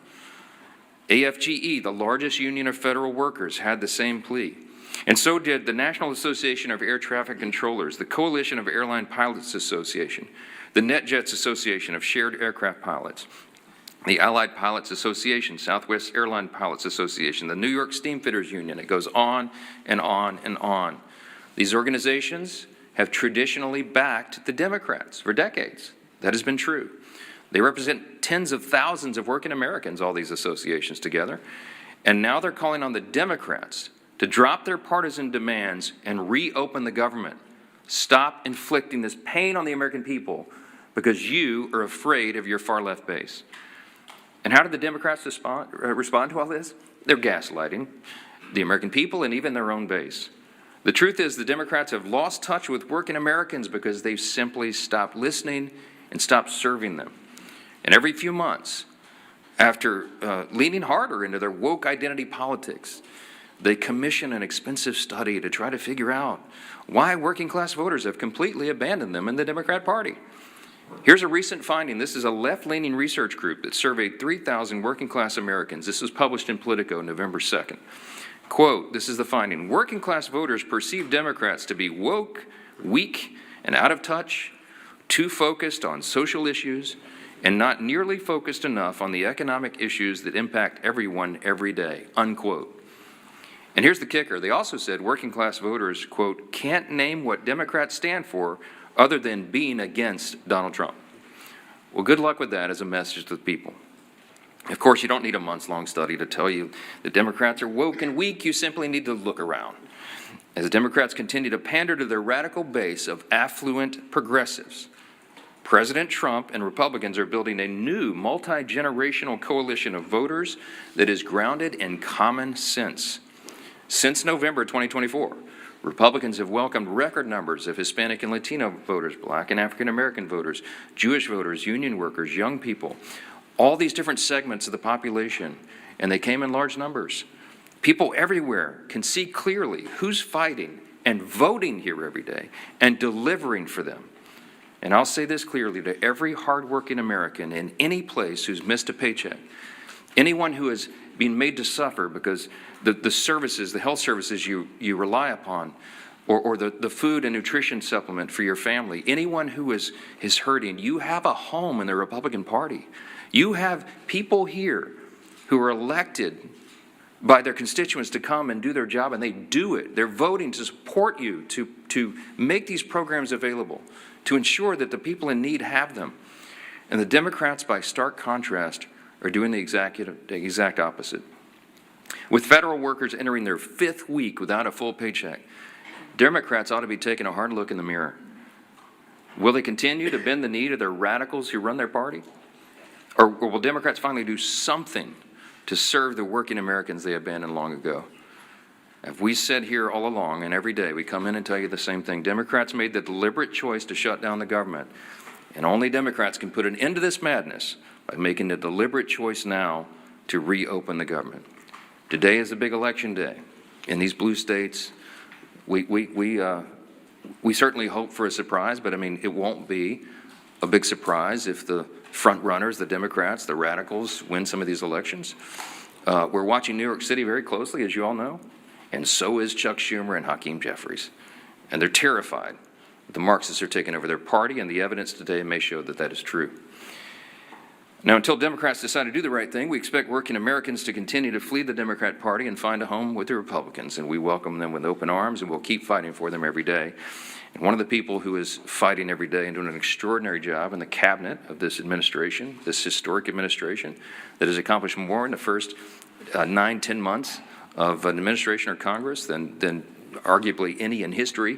Speaker 13: AFGE, the largest union of federal workers, had the same plea. And so did the National Association of Air Traffic Controllers, the Coalition of Airline Pilots Association, the NetJets Association of Shared Aircraft Pilots, the Allied Pilots Association, Southwest Airline Pilots Association, the New York Steamfitters Union. It goes on and on and on. These organizations have traditionally backed the Democrats for decades. That has been true. They represent tens of thousands of working Americans, all these associations together. And now they're calling on the Democrats to drop their partisan demands and reopen the government. Stop inflicting this pain on the American people because you are afraid of your far left base. And how did the Democrats respond to all this? They're gaslighting the American people and even their own base. The truth is the Democrats have lost touch with working Americans because they've simply stopped listening and stopped serving them. And every few months, after leaning harder into their woke identity politics, they commission an expensive study to try to figure out why working class voters have completely abandoned them in the Democrat Party. Here's a recent finding. This is a left-leaning research group that surveyed 3,000 working class Americans. This was published in Politico November 2nd. Quote, this is the finding: working class voters perceive Democrats to be woke, weak, and out of touch, too focused on social issues, and not nearly focused enough on the economic issues that impact everyone every day, unquote. And here's the kicker. They also said working class voters, quote, can't name what Democrats stand for other than being against Donald Trump. Well, good luck with that as a message to the people. Of course, you don't need a months-long study to tell you that Democrats are woke and weak. You simply need to look around. As the Democrats continue to pander to their radical base of affluent progressives, President Trump and Republicans are building a new multi-generational coalition of voters that is grounded in common sense. Since November 2024, Republicans have welcomed record numbers of Hispanic and Latino voters, Black and African American voters, Jewish voters, union workers, young people, all these different segments of the population, and they came in large numbers. People everywhere can see clearly who's fighting and voting here every day and delivering for them. And I'll say this clearly to every hardworking American in any place who's missed a paycheck, anyone who has been made to suffer because the services, the health services you rely upon, or the food and nutrition supplement for your family, anyone who is hurting, you have a home in the Republican Party. You have people here who are elected by their constituents to come and do their job, and they do it. They're voting to support you, to make these programs available, to ensure that the people in need have them. And the Democrats, by stark contrast, are doing the exact opposite. With federal workers entering their 5th week without a full paycheck, Democrats ought to be taking a hard look in the mirror. Will they continue to bend the knee to their radicals who run their party? Or will Democrats finally do something to serve the working Americans they abandoned long ago? As we said here all along, and every day we come in and tell you the same thing, Democrats made the deliberate choice to shut down the government. And only Democrats can put an end to this madness by making the deliberate choice now to reopen the government. Today is a big election day. In these blue states, we certainly hope for a surprise, but I mean, it won't be a big surprise if the front runners, the Democrats, the radicals, win some of these elections. We're watching New York City very closely, as you all know, and so is Chuck Schumer and Hakeem Jeffries. And they're terrified that the Marxists are taking over their party, and the evidence today may show that that is true. Now, until Democrats decide to do the right thing, we expect working Americans to continue to flee the Democrat Party and find a home with the Republicans, and we welcome them with open arms, and we'll keep fighting for them every day. And one of the people who is fighting every day and doing an extraordinary job in the cabinet of this administration, this historic administration, that has accomplished more in the first 9-10 months of an administration or Congress than arguably any in history.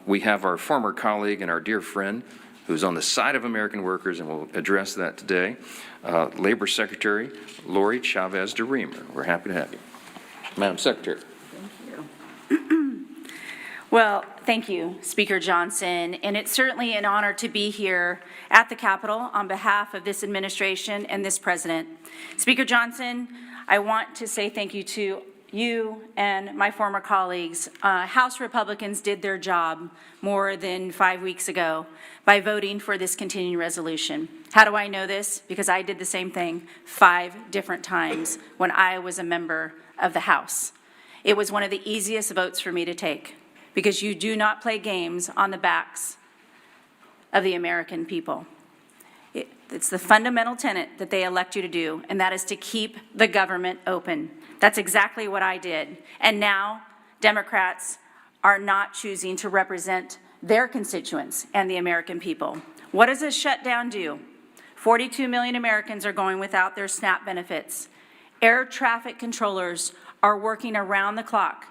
Speaker 13: We have our former colleague and our dear friend who's on the side of American workers, and we'll address that today, Labor Secretary Lori Chavez DeRemer. We're happy to have you. Madam Secretary.
Speaker 14: Well, thank you, Speaker Johnson, and it's certainly an honor to be here at the Capitol on behalf of this administration and this president. Speaker Johnson, I want to say thank you to you and my former colleagues. House Republicans did their job more than 5 weeks ago by voting for this continuing resolution. How do I know this? Because I did the same thing 5 different times when I was a member of the House. It was one of the easiest votes for me to take because you do not play games on the backs of the American people. It's the fundamental tenet that they elect you to do, and that is to keep the government open. That's exactly what I did. And now Democrats are not choosing to represent their constituents and the American people. What does a shutdown do? 42 million Americans are going without their SNAP benefits. Air traffic controllers are working around the clock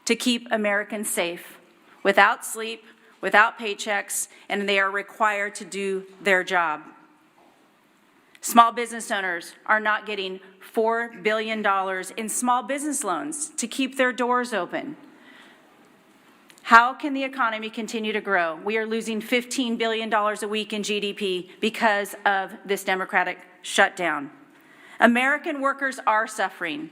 Speaker 14: to keep Americans safe, without sleep, without paychecks, and they are required to do their job. Small business owners are not getting $4 billion in small business loans to keep their doors open. How can the economy continue to grow? We are losing $15 billion a week in GDP because of this Democratic shutdown. American workers are suffering.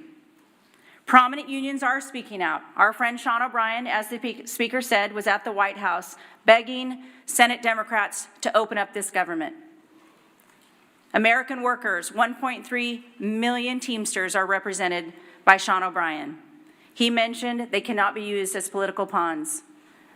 Speaker 14: Prominent unions are speaking out. Our friend Sean O'Brien, as the Speaker said, was at the White House begging Senate Democrats to open up this government. American workers, 1.3 million Teamsters are represented by Sean O'Brien. He mentioned they cannot be used as political pawns.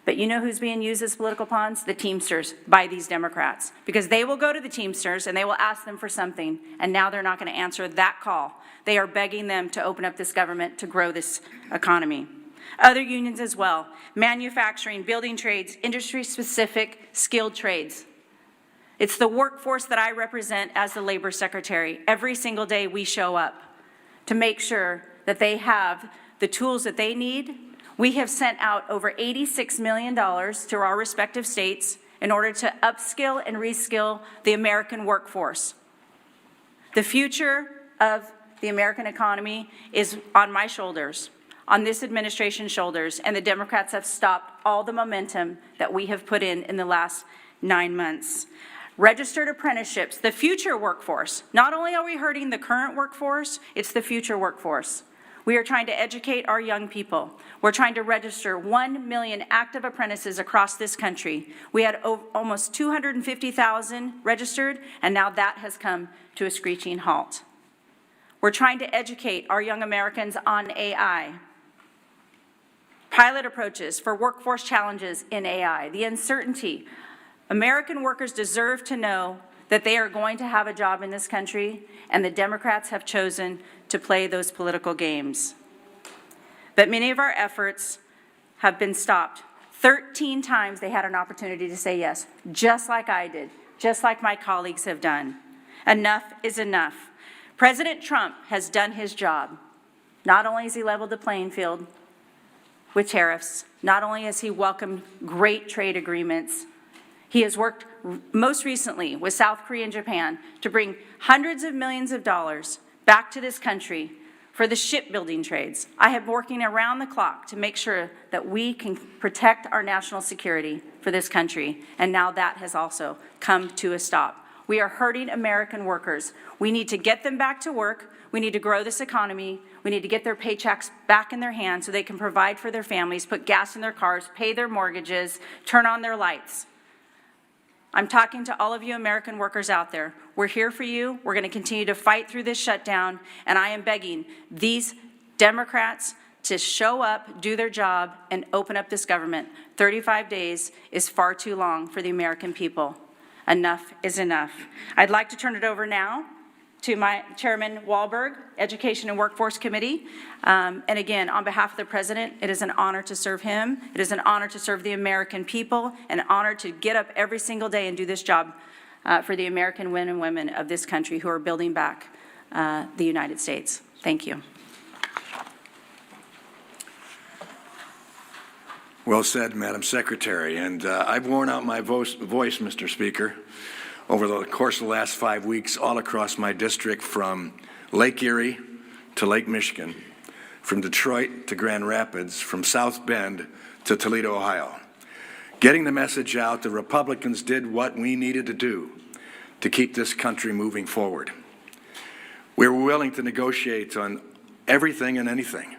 Speaker 14: But you know who's being used as political pawns? The Teamsters by these Democrats. Because they will go to the Teamsters and they will ask them for something, and now they're not going to answer that call. They are begging them to open up this government to grow this economy. Other unions as well, manufacturing, building trades, industry-specific skilled trades. It's the workforce that I represent as the Labor Secretary. Every single day we show up to make sure that they have the tools that they need. We have sent out over $86 million to our respective states in order to upskill and reskill the American workforce. The future of the American economy is on my shoulders, on this administration's shoulders, and the Democrats have stopped all the momentum that we have put in the last 9 months. Registered apprenticeships, the future workforce. Not only are we hurting the current workforce, it's the future workforce. We are trying to educate our young people. We're trying to register 1 million active apprentices across this country. We had almost 250,000 registered, and now that has come to a screeching halt. We're trying to educate our young Americans on AI. Pilot approaches for workforce challenges in AI, the uncertainty. American workers deserve to know that they are going to have a job in this country, and the Democrats have chosen to play those political games. But many of our efforts have been stopped. 13 times they had an opportunity to say yes, just like I did, just like my colleagues have done. Enough is enough. President Trump has done his job. Not only has he leveled the playing field with tariffs, not only has he welcomed great trade agreements, he has worked most recently with South Korea and Japan to bring hundreds of millions of dollars back to this country for the shipbuilding trades. I have been working around the clock to make sure that we can protect our national security for this country, and now that has also come to a stop. We are hurting American workers. We need to get them back to work. We need to grow this economy. We need to get their paychecks back in their hands so they can provide for their families, put gas in their cars, pay their mortgages, turn on their lights. I'm talking to all of you American workers out there. We're here for you. We're going to continue to fight through this shutdown, and I am begging these Democrats to show up, do their job, and open up this government. 35 days is far too long for the American people. Enough is enough. I'd like to turn it over now to my Chairman Wahlberg, Education and Workforce Committee. And again, on behalf of the President, it is an honor to serve him. It is an honor to serve the American people, an honor to get up every single day and do this job for the American men and women of this country who are building back the United States. Thank you.
Speaker 15: Well said, Madam Secretary. And I've worn out my voice, Mr. Speaker, over the course of the last 5 weeks all across my district, from Lake Erie to Lake Michigan, from Detroit to Grand Rapids, from South Bend to Toledo, Ohio. getting the message out that Republicans did what we needed to do to keep this country moving forward. We were willing to negotiate on everything and anything,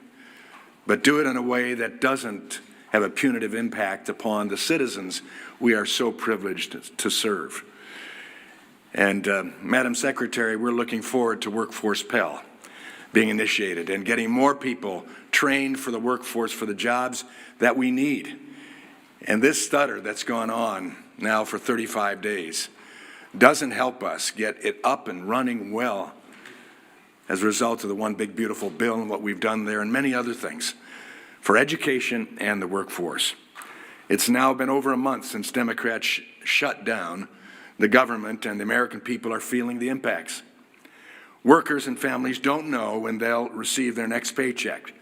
Speaker 15: but do it in a way that doesn't have a punitive impact upon the citizens we are so privileged to serve. And Madam Secretary, we're looking forward to Workforce Pell being initiated and getting more people trained for the workforce for the jobs that we need. And this stutter that's gone on now for 35 days doesn't help us get it up and running well as a result of the One Big Beautiful Bill and what we've done there and many other things for education and the workforce. It's now been over a month since Democrats shut down the government, and the American people are feeling the impacts. Workers and families don't know when they'll receive their next paycheck.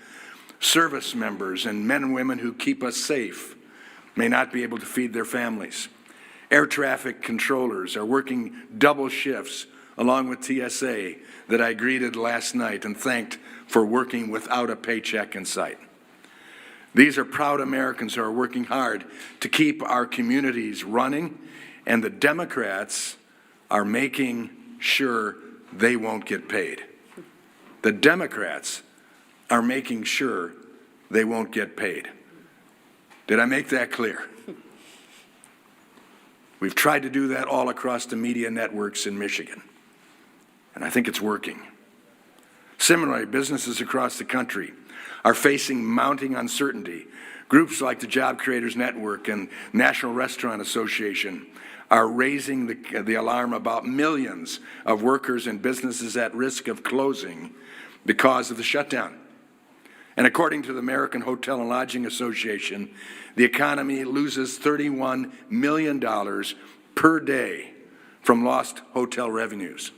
Speaker 15: Service members and men and women who keep us safe may not be able to feed their families. Air traffic controllers are working double shifts along with TSA that I greeted last night and thanked for working without a paycheck in sight. These are proud Americans who are working hard to keep our communities running, and the Democrats are making sure they won't get paid. The Democrats are making sure they won't get paid. Did I make that clear? We've tried to do that all across the media networks in Michigan, and I think it's working. Similarly, businesses across the country are facing mounting uncertainty. Groups like the Job Creators Network and National Restaurant Association are raising the alarm about millions of workers and businesses at risk of closing because of the shutdown. And according to the American Hotel and Lodging Association, the economy loses $31 million per day from lost hotel revenues.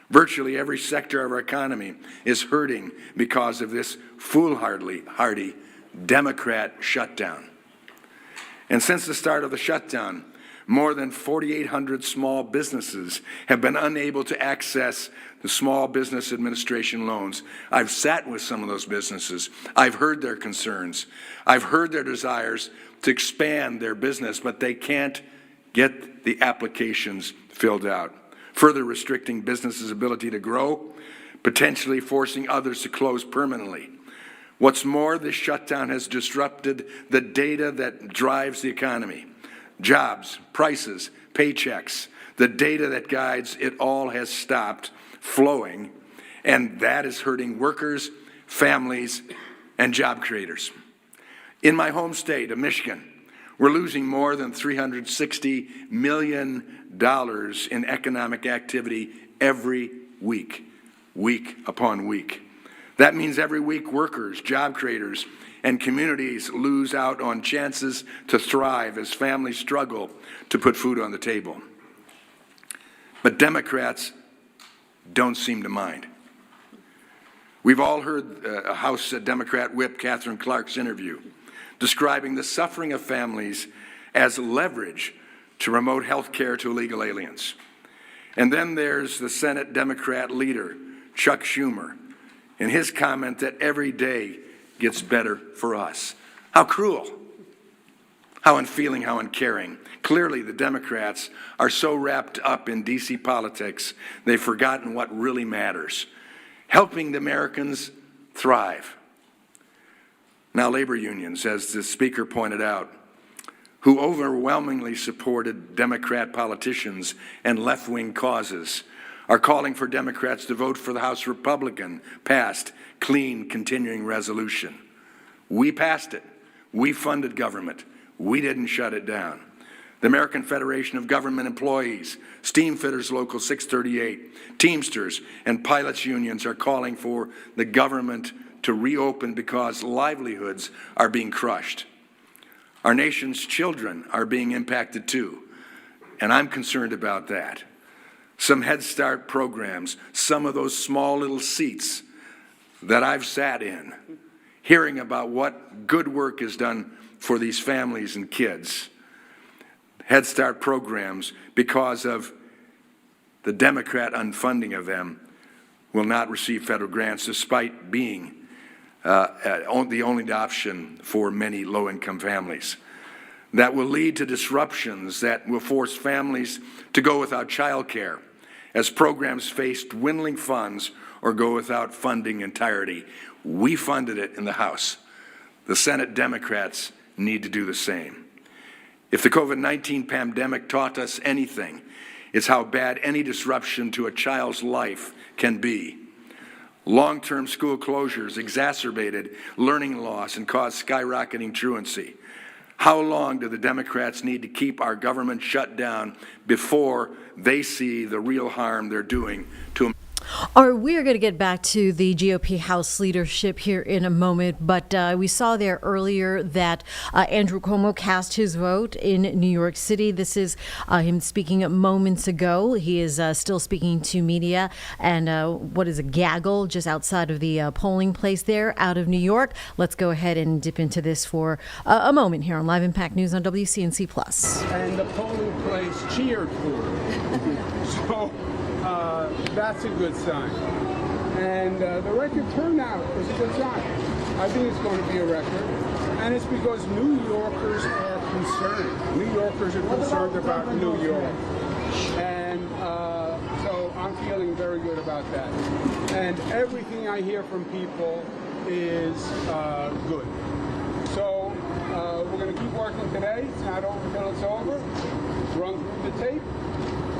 Speaker 15: Virtually every sector of our economy is hurting because of this foolhardy Democrat shutdown. And since the start of the shutdown, more than 4,800 small businesses have been unable to access the Small Business Administration loans. I've sat with some of those businesses. I've heard their concerns. I've heard their desires to expand their business, but they can't get the applications filled out, further restricting businesses' ability to grow, potentially forcing others to close permanently. What's more, this shutdown has disrupted the data that drives the economy. Jobs, prices, paychecks, the data that guides it all has stopped flowing, and that is hurting workers, families, and job creators. In my home state of Michigan, we're losing more than $360 million in economic activity every week, week upon week. That means every week workers, job creators, and communities lose out on chances to thrive as families struggle to put food on the table. But Democrats don't seem to mind. We've all heard House Democrat Whip Catherine Clark's interview describing the suffering of families as leverage to remote health care to illegal aliens. And then there's the Senate Democrat leader, Chuck Schumer, in his comment that every day gets better for us. How cruel, how unfeeling, how uncaring. Clearly, the Democrats are so wrapped up in D.C. politics, they've forgotten what really matters, helping the Americans thrive. Now, labor unions, as the speaker pointed out, who overwhelmingly supported Democrat politicians and left-wing causes, are calling for Democrats to vote for the House Republican-passed clean continuing resolution. We passed it. We funded government. We didn't shut it down. The American Federation of Government Employees, Steamfitters Local 638, Teamsters, and pilots unions are calling for the government to reopen because livelihoods are being crushed. Our nation's children are being impacted too, and I'm concerned about that. Some Head Start programs, some of those small little seats that I've sat in, hearing about what good work is done for these families and kids. Head Start programs, because of the Democrat unfunding of them, will not receive federal grants despite being the only option for many low-income families. that will lead to disruptions that will force families to go without child care as programs face dwindling funds or go without funding entirely. We funded it in the House. The Senate Democrats need to do the same. If the COVID-19 pandemic taught us anything, it's how bad any disruption to a child's life can be. Long-term school closures exacerbated learning loss and caused skyrocketing truancy. How long do the Democrats need to keep our government shut down before they see the real harm they're doing to
Speaker 1: We are going to get back to the GOP House leadership here in a moment, but we saw there earlier that Andrew Cuomo cast his vote in New York City. This is him speaking moments ago. He is still speaking to media and what is a gaggle just outside of the polling place there out of New York. Let's go ahead and dip into this for a moment here on Live Impact News on WCNC Plus.
Speaker 24: And the polling place cheered for him. So that's a good sign. And the record turnout is a good sign. I think it's going to be a record. And it's because New Yorkers are concerned. New Yorkers are concerned about New York. And so I'm feeling very good about that. And everything I hear from people is good. So we're going to keep working today. It's not over until it's over. Run through the tape.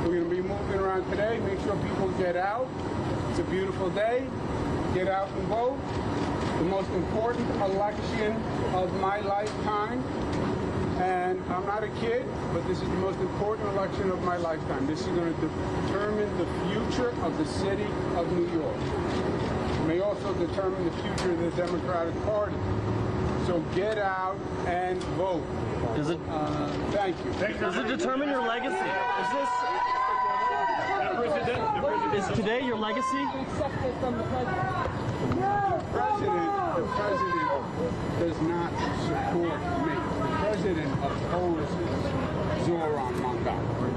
Speaker 24: We're going to be moving around today. Make sure people get out. It's a beautiful day. Get out and vote. The most important election of my lifetime. And I'm not a kid, but this is the most important election of my lifetime. This is going to determine the future of the city of New York. It may also determine the future of the Democratic Party. So get out and vote.
Speaker 11: Does it?
Speaker 24: Thank you.
Speaker 11: Does it determine your legacy? Is today your legacy?
Speaker 24: The president does not support me. The president opposes Zoran Mandami.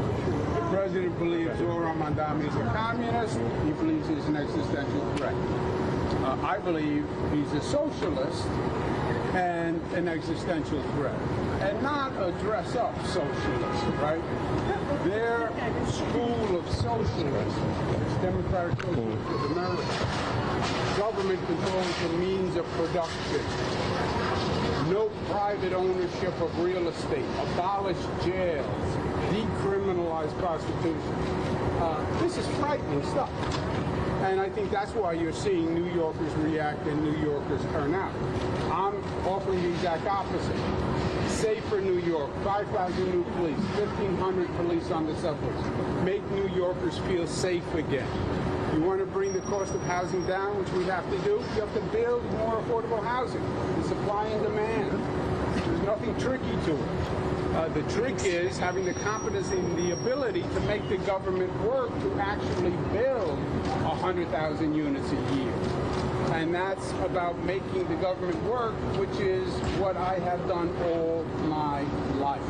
Speaker 24: The president believes Zoran Mandami is a communist. He believes he's an existential threat. I believe he's a socialist and an existential threat, and not a dress-up socialist, right? Their school of socialism, Democratic Socialists of America, government controls the means of production, no private ownership of real estate, abolish jails, decriminalize prostitution. This is frightening stuff. And I think that's why you're seeing New Yorkers react and New Yorkers turn out. I'm offering the exact opposite. Safer New York, 5,000 new police, 1,500 police on the subways. Make New Yorkers feel safe again. You want to bring the cost of housing down, which we have to do, you have to build more affordable housing. The supply and demand. There's nothing tricky to it. The trick is having the competence and the ability to make the government work to actually build 100,000 units a year. And that's about making the government work, which is what I have done all my life.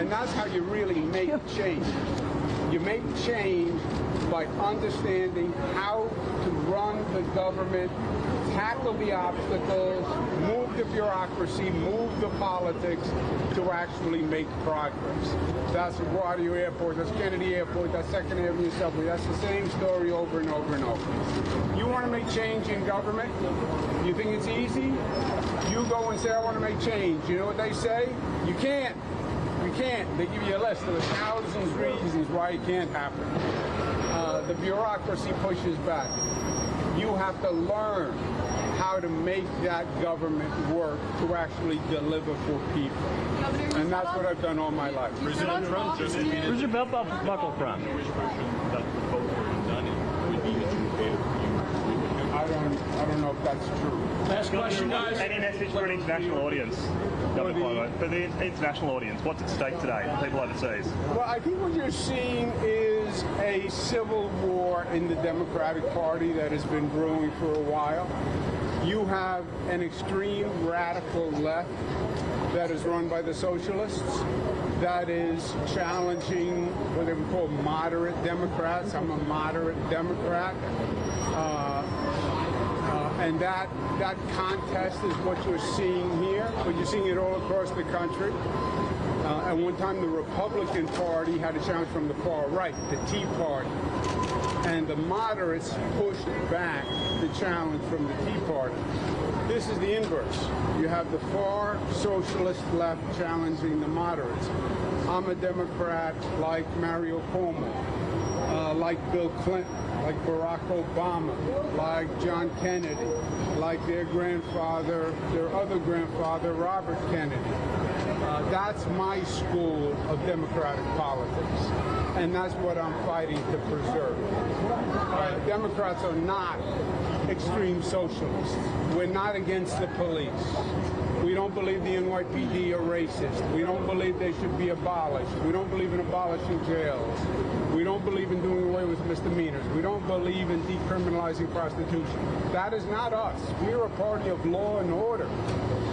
Speaker 24: And that's how you really make change. You make change by understanding how to run the government, tackle the obstacles, move the bureaucracy, move the politics to actually make progress. That's LaGuardia Airport, that's Kennedy Airport, that's 2nd Avenue Subway. That's the same story over and over and over. You want to make change in government? You think it's easy? You go and say, I want to make change. You know what they say? You can't. You can't. They give you a list of 1,000 reasons why it can't happen. The bureaucracy pushes back. You have to learn how to make that government work to actually deliver for people. And that's what I've done all my life.
Speaker 11: President Trump just admitted. Where's your belt buckle from?
Speaker 24: I don't know if that's true.
Speaker 11: Last question, guys. Any message for an international audience? For the international audience, what's at stake today for people overseas?
Speaker 24: Well, I think what you're seeing is a civil war in the Democratic Party that has been brewing for a while. You have an extreme radical left that is run by the socialists that is challenging what they would call moderate Democrats. I'm a moderate Democrat. And that contest is what you're seeing here, but you're seeing it all across the country. At one time, the Republican Party had a challenge from the far right, the Tea Party. And the moderates pushed back the challenge from the Tea Party. This is the inverse. You have the far socialist left challenging the moderates. I'm a Democrat like Mario Cuomo, like Bill Clinton, like Barack Obama, like John Kennedy, like their other grandfather, Robert Kennedy. That's my school of democratic politics, and that's what I'm fighting to preserve. Democrats are not extreme socialists. We're not against the police. We don't believe the NYPD are racist. We don't believe they should be abolished. We don't believe in abolishing jails. We don't believe in doing away with misdemeanors. We don't believe in decriminalizing prostitution. That is not us. We're a party of law and order.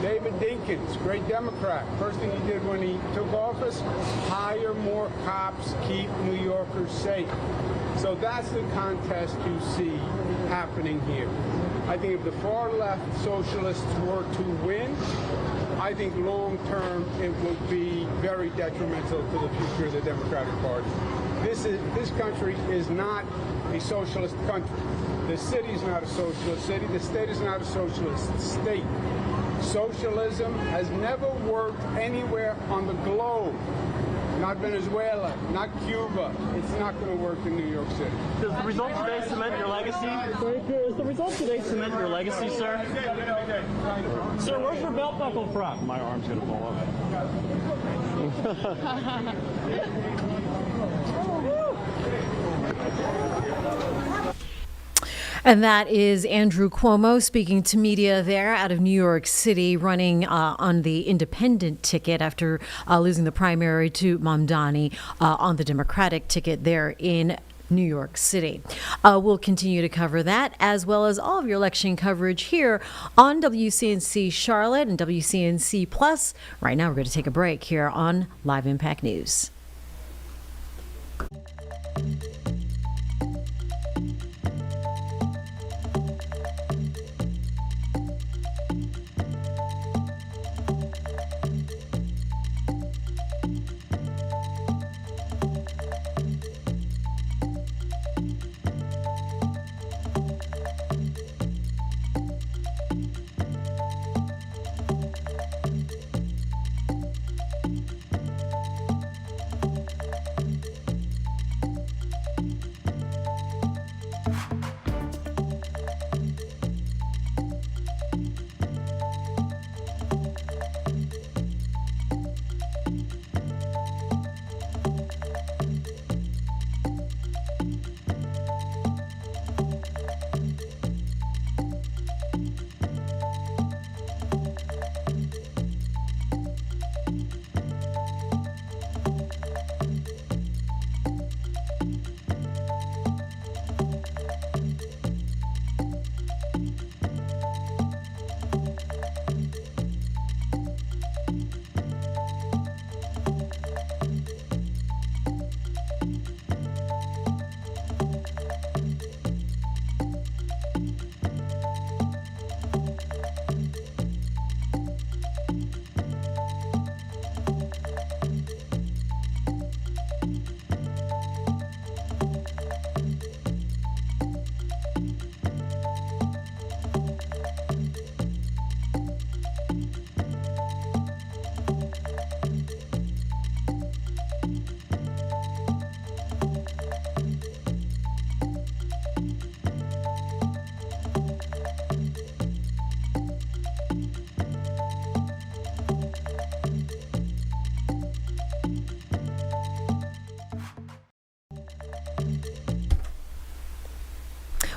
Speaker 24: David Dinkins, great Democrat. First thing he did when he took office, hire more cops, keep New Yorkers safe. So that's the contest you see happening here. I think if the far left socialists were to win, I think long term it would be very detrimental to the future of the Democratic Party. This country is not a socialist country. The city is not a socialist city. The state is not a socialist state. Socialism has never worked anywhere on the globe. Not Venezuela, not Cuba. It's not going to work in New York City.
Speaker 16: Does the result today cement your legacy? Does the result today cement your legacy, sir? Sir, where's your belt buckle from? My arm's going to fall off.
Speaker 1: And that is Andrew Cuomo speaking to media there out of New York City, running on the independent ticket after losing the primary to Mamdani on the Democratic ticket there in New York City. We'll continue to cover that as well as all of your election coverage here on WCNC Charlotte and WCNC Plus. Right now, we're going to take a break here on Live Impact News.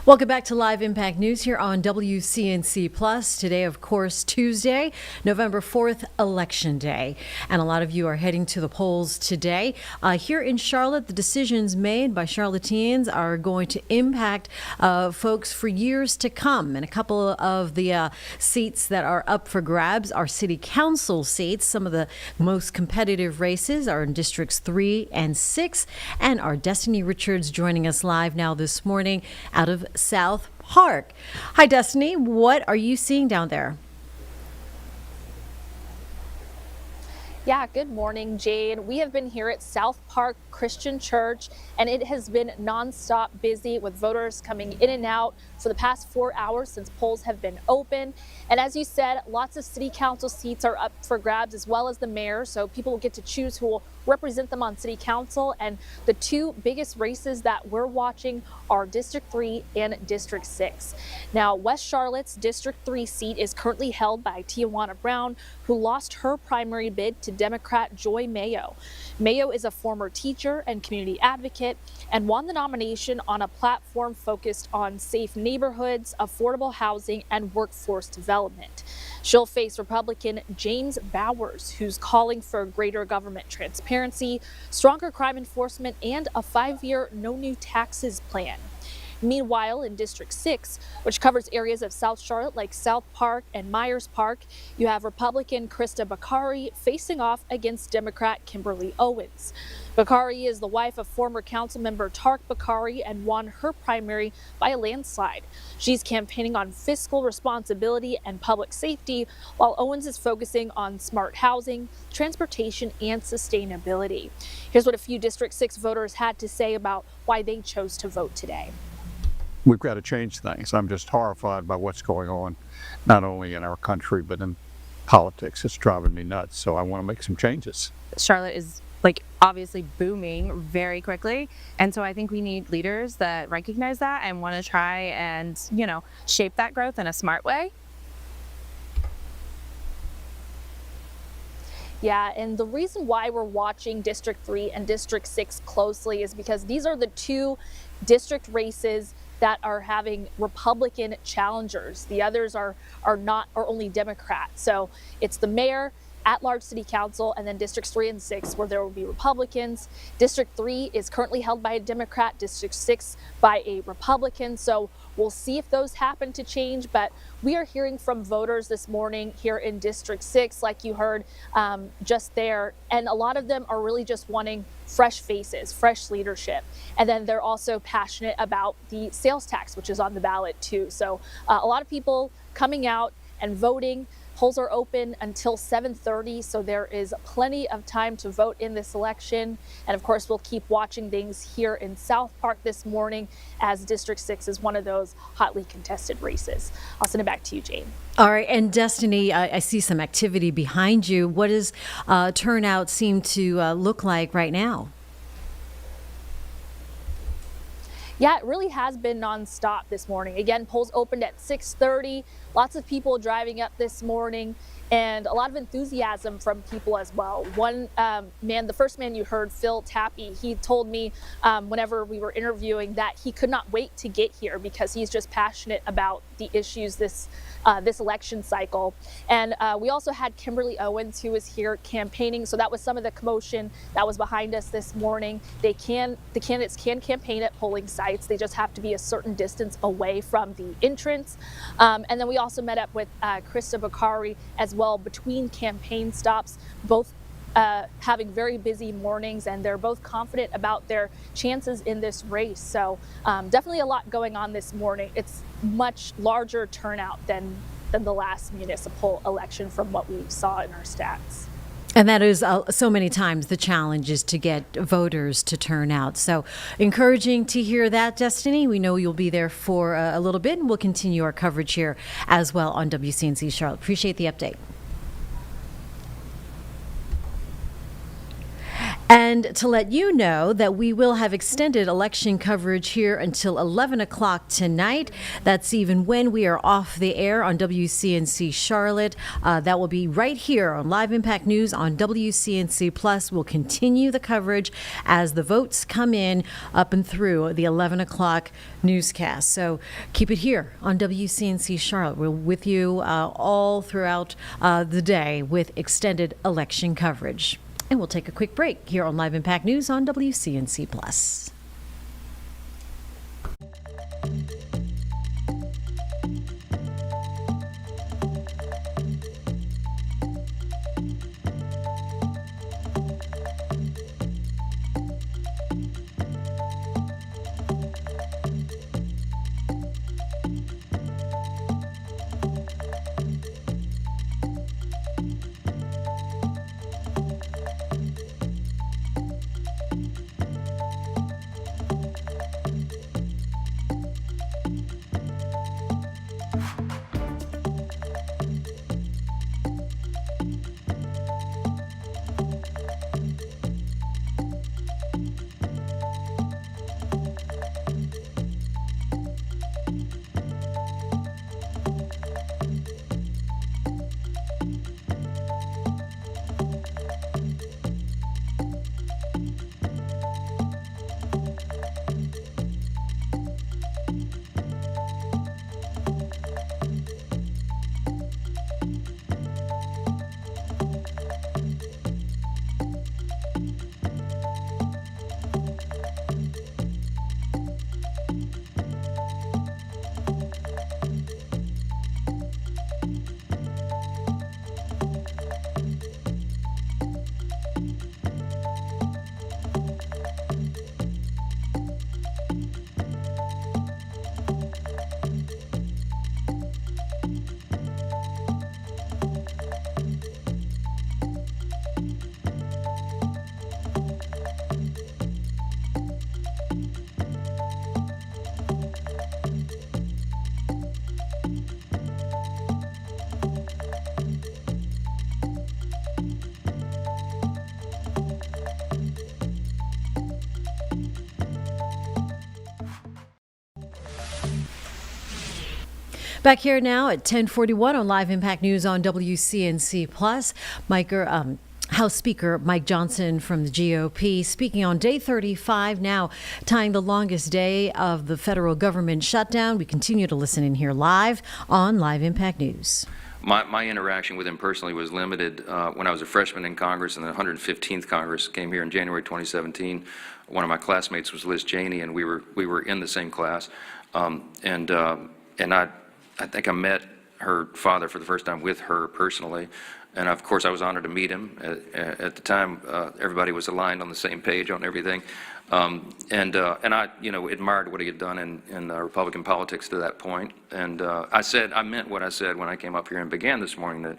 Speaker 1: Welcome back to Live Impact News here on WCNC Plus. Today, of course, Tuesday, November 4th, Election Day. And a lot of you are heading to the polls today. Here in Charlotte, the decisions made by Charlotteans are going to impact folks for years to come. And a couple of the seats that are up for grabs are city council seats. Some of the most competitive races are in Districts 3 and 6. And our Destiny Richards joining us live now this morning out of South Park. Hi, Destiny. What are you seeing down there?
Speaker 17: Yeah, good morning, Jane. We have been here at South Park Christian Church, and it has been nonstop busy with voters coming in and out for the past 4 hours since polls have been open. And as you said, lots of city council seats are up for grabs, as well as the mayor, so people will get to choose who will represent them on city council. And the two biggest races that we're watching are District 3 and District 6. Now, West Charlotte's District 3 seat is currently held by Tijuana Brown, who lost her primary bid to Democrat Joy Mayo. Mayo is a former teacher and community advocate and won the nomination on a platform focused on safe neighborhoods, affordable housing, and workforce development. She'll face Republican James Bowers, who's calling for greater government transparency, stronger crime enforcement, and a 5-year no new taxes plan. Meanwhile, in District 6, which covers areas of South Charlotte like South Park and Myers Park, you have Republican Krista Bakari facing off against Democrat Kimberly Owens. Bakari is the wife of former council member Tark Bakari and won her primary by a landslide. She's campaigning on fiscal responsibility and public safety, while Owens is focusing on smart housing, transportation, and sustainability. Here's what a few District 6 voters had to say about why they chose to vote today.
Speaker 18: We've got to change things. I'm just horrified by what's going on, not only in our country, but in politics. It's driving me nuts, so I want to make some changes.
Speaker 19: Charlotte is obviously booming very quickly, and so I think we need leaders that recognize that and want to try and, shape that growth in a smart way.
Speaker 17: Yeah, and the reason why we're watching District 3 and District 6 closely is because these are the two district races that are having Republican challengers. The others are only Democrats. So it's the mayor, at-large city council, and then Districts 3 and 6 where there will be Republicans. District 3 is currently held by a Democrat, District 6 by a Republican. So we'll see if those happen to change, but we are hearing from voters this morning here in District 6, like you heard just there, and a lot of them are really just wanting fresh faces, fresh leadership. And then they're also passionate about the sales tax, which is on the ballot too. So a lot of people coming out and voting. Polls are open until 7:30, so there is plenty of time to vote in this election. And of course, we'll keep watching things here in South Park this morning, as District 6 is one of those hotly contested races. I'll send it back to you, Jane.
Speaker 1: All right, and Destiny, I see some activity behind you. What does turnout seem to look like right now?
Speaker 17: Yeah, it really has been nonstop this morning. Again, polls opened at 6:30. Lots of people driving up this morning, and a lot of enthusiasm from people as well. One man, the first man you heard, Phil Tappy, he told me whenever we were interviewing that he could not wait to get here because he's just passionate about the issues this election cycle. And we also had Kimberly Owens, who was here campaigning. So that was some of the commotion that was behind us this morning. The candidates can campaign at polling sites. They just have to be a certain distance away from the entrance. And then we also met up with Krista Bakari as well between campaign stops, both having very busy mornings, and they're both confident about their chances in this race. So definitely a lot going on this morning. It's much larger turnout than the last municipal election from what we saw in our stats.
Speaker 1: And that is so many times the challenge is to get voters to turn out. So encouraging to hear that, Destiny. We know you'll be there for a little bit, and we'll continue our coverage here as well on WCNC Charlotte. Appreciate the update. And to let you know that we will have extended election coverage here until 11 o'clock tonight. That's even when we are off the air on WCNC Charlotte. That will be right here on Live Impact News on WCNC Plus. We'll continue the coverage as the votes come in up and through the 11 o'clock newscast. So keep it here on WCNC Charlotte. We're with you all throughout the day with extended election coverage. And we'll take a quick break here on Live Impact News on WCNC Plus. Back here now at 10:41 on Live Impact News on WCNC Plus. House Speaker Mike Johnson from the GOP speaking on day 35 now, tying the longest day of the federal government shutdown. We continue to listen in here live on Live Impact News.
Speaker 13: My interaction with him personally was limited when I was a freshman in Congress, and the 115th Congress came here in January 2017. One of my classmates was Liz Cheney, and we were in the same class. And I think I met her father for the first time with her personally. And of course, I was honored to meet him. At the time, everybody was aligned on the same page on everything. And I, admired what he had done in Republican politics to that point. And I meant what I said when I came up here and began this morning, that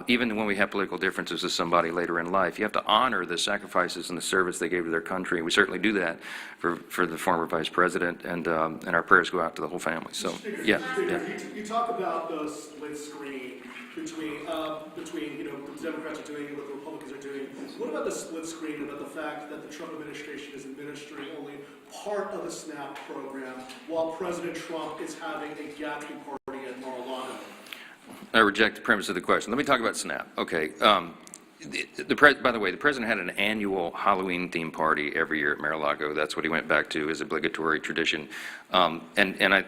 Speaker 13: even when we have political differences with somebody later in life, you have to honor the sacrifices and the service they gave to their country. We certainly do that for the former vice president, and our prayers go out to the whole family. So, yeah.
Speaker 20: You talk about the split screen between what the Democrats are doing and what the Republicans are doing. What about the split screen about the fact that the Trump administration is administering only part of the SNAP program while President Trump is having a gathering party at Mar-a-Lago?
Speaker 13: I reject the premise of the question. Let me talk about SNAP. Okay. By the way, the president had an annual Halloween theme party every year at Mar-a-Lago. That's what he went back to as obligatory tradition. And I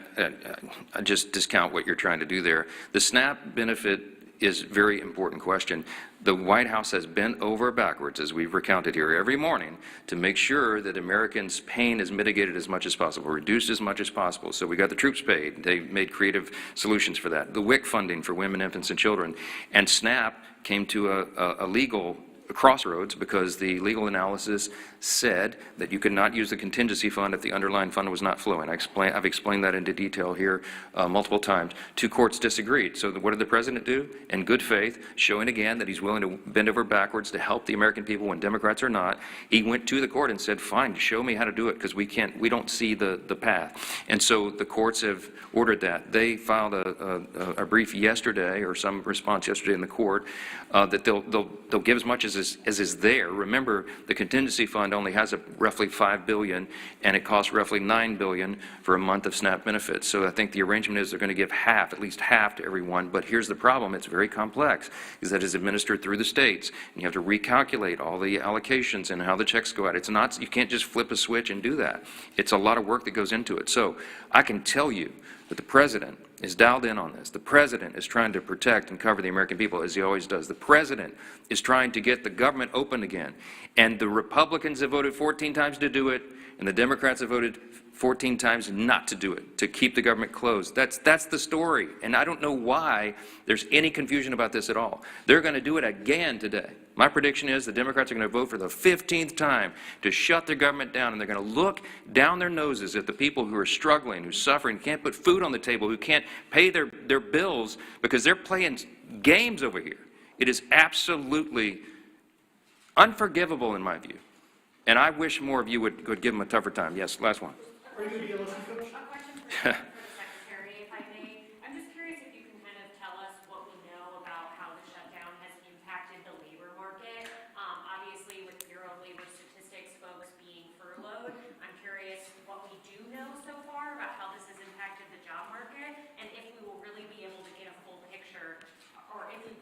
Speaker 13: just discount what you're trying to do there. The SNAP benefit is a very important question. The White House has bent over backwards, as we've recounted here every morning, to make sure that Americans' pain is mitigated as much as possible, reduced as much as possible. So we got the troops paid. They made creative solutions for that. The WIC funding for women, infants, and children. And SNAP came to a legal crossroads because the legal analysis said that you could not use the contingency fund if the underlying fund was not flowing. I've explained that into detail here multiple times. Two courts disagreed. So what did the president do? In good faith, showing again that he's willing to bend over backwards to help the American people when Democrats are not, he went to the court and said, fine, show me how to do it, because we don't see the path. And so the courts have ordered that. They filed a brief yesterday, or some response yesterday in the court, that they'll give as much as is there. Remember, the contingency fund only has roughly $5 billion, and it costs roughly $9 billion for a month of SNAP benefits. So I think the arrangement is they're going to give half, at least half, to everyone. But here's the problem: it's very complex, is that it's administered through the states, and you have to recalculate all the allocations and how the checks go out. It's not, you can't just flip a switch and do that. It's a lot of work that goes into it. So I can tell you that the president is dialed in on this. The president is trying to protect and cover the American people, as he always does. The president is trying to get the government open again. And the Republicans have voted 14 times to do it, and the Democrats have voted 14 times not to do it, to keep the government closed. That's the story. And I don't know why there's any confusion about this at all. They're going to do it again today. My prediction is the Democrats are going to vote for the 15th time to shut their government down, and they're going to look down their noses at the people who are struggling, who's suffering, can't put food on the table, who can't pay their bills because they're playing games over here. It is absolutely unforgivable in my view. And I wish more of you would give them a tougher time. Yes, last one.
Speaker 20: Are you going to be able to finish?
Speaker 21: A question for the Secretary, if I may. I'm just curious if you can kind of tell us what we know about how the shutdown has impacted the labor market. Obviously, with Bureau of Labor Statistics folks being furloughed, I'm curious what we do know so far about how this has impacted the job market, and if we will really be able to get a full picture, or if we,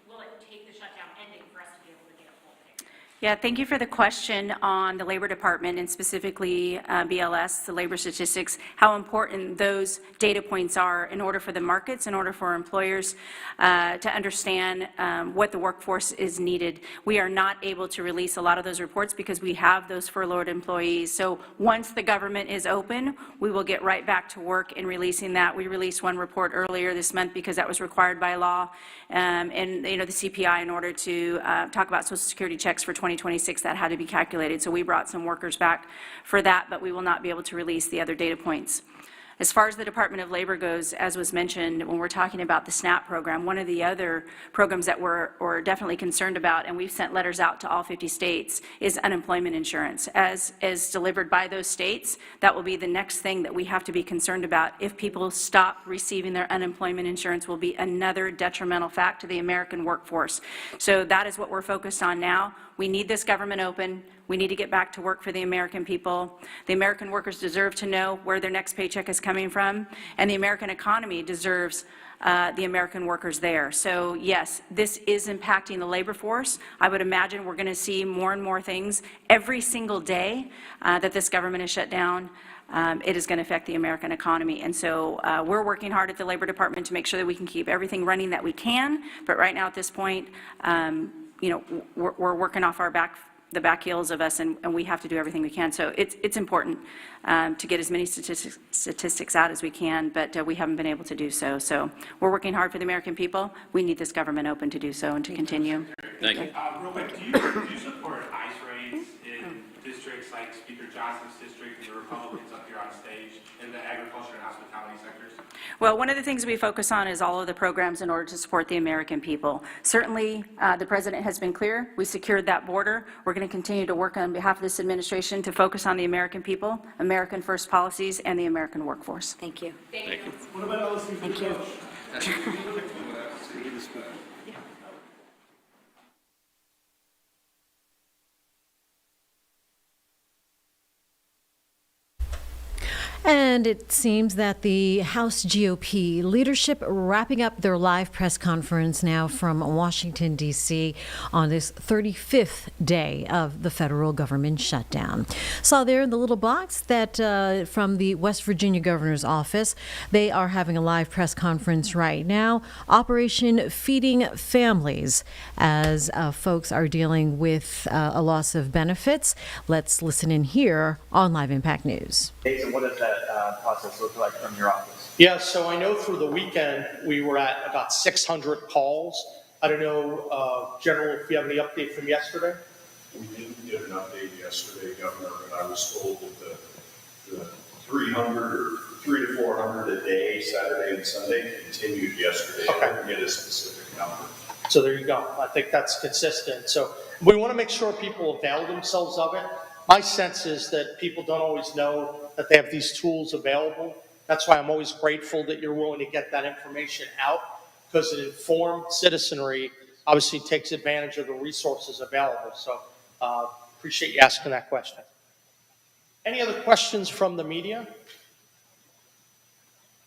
Speaker 21: will it take the shutdown ending for us to be able to get a full picture?
Speaker 14: Yeah, thank you for the question on the Labor Department and specifically BLS, the labor statistics, how important those data points are in order for the markets, in order for employers to understand what the workforce is needed. We are not able to release a lot of those reports because we have those furloughed employees. So once the government is open, we will get right back to work in releasing that. We released one report earlier this month because that was required by law, and the CPI, in order to talk about Social Security checks for 2026, that had to be calculated. So we brought some workers back for that, but we will not be able to release the other data points. As far as the Department of Labor goes, as was mentioned, when we're talking about the SNAP program, one of the other programs that we're definitely concerned about, and we've sent letters out to all 50 states, is unemployment insurance. As delivered by those states, that will be the next thing that we have to be concerned about. If people stop receiving their unemployment insurance, will be another detrimental fact to the American workforce. So that is what we're focused on now. We need this government open. We need to get back to work for the American people. The American workers deserve to know where their next paycheck is coming from, and the American economy deserves the American workers there. So yes, this is impacting the labor force. I would imagine we're going to see more and more things every single day that this government is shut down. It is going to affect the American economy. And so we're working hard at the Labor Department to make sure that we can keep everything running that we can. But right now at this point, you know, we're working off the back heels of us, and we have to do everything we can. So it's important to get as many statistics out as we can, but we haven't been able to do so. So we're working hard for the American people. We need this government open to do so and to continue.
Speaker 2: Thank you. Real quick, do you support ICE raids in districts like Speaker Johnson's district and the Republicans up here on stage in the agriculture and hospitality sectors?
Speaker 14: Well, one of the things we focus on is all of the programs in order to support the American people. Certainly, the President has been clear. We secured that border. We're going to continue to work on behalf of this administration to focus on the American people, American first policies, and the American workforce. Thank you.
Speaker 2: Thank you.
Speaker 20: What about LSU?
Speaker 14: Thank you.
Speaker 1: And it seems that the House GOP leadership wrapping up their live press conference now from Washington, D.C. on this 35th day of the federal government shutdown. Saw there in the little box that from the West Virginia governor's office, they are having a live press conference right now. Operation Feeding Families, as folks are dealing with a loss of benefits. Let's listen in here on Live Impact News.
Speaker 10: Jason, what does that process look like from your office?
Speaker 22: Yeah, so I know through the weekend we were at about 600 calls. I don't know, General, if you have any update from yesterday?
Speaker 23: We didn't get an update yesterday, Governor, but I was told that the 300 or 300 to 400 a day, Saturday and Sunday, continued yesterday.
Speaker 22: Okay.
Speaker 23: I didn't get a specific number.
Speaker 22: So there you go. I think that's consistent. So we want to make sure people avail themselves of it. My sense is that people don't always know that they have these tools available. That's why I'm always grateful that you're willing to get that information out, because an informed citizenry obviously takes advantage of the resources available. So appreciate you asking that question. Any other questions from the media?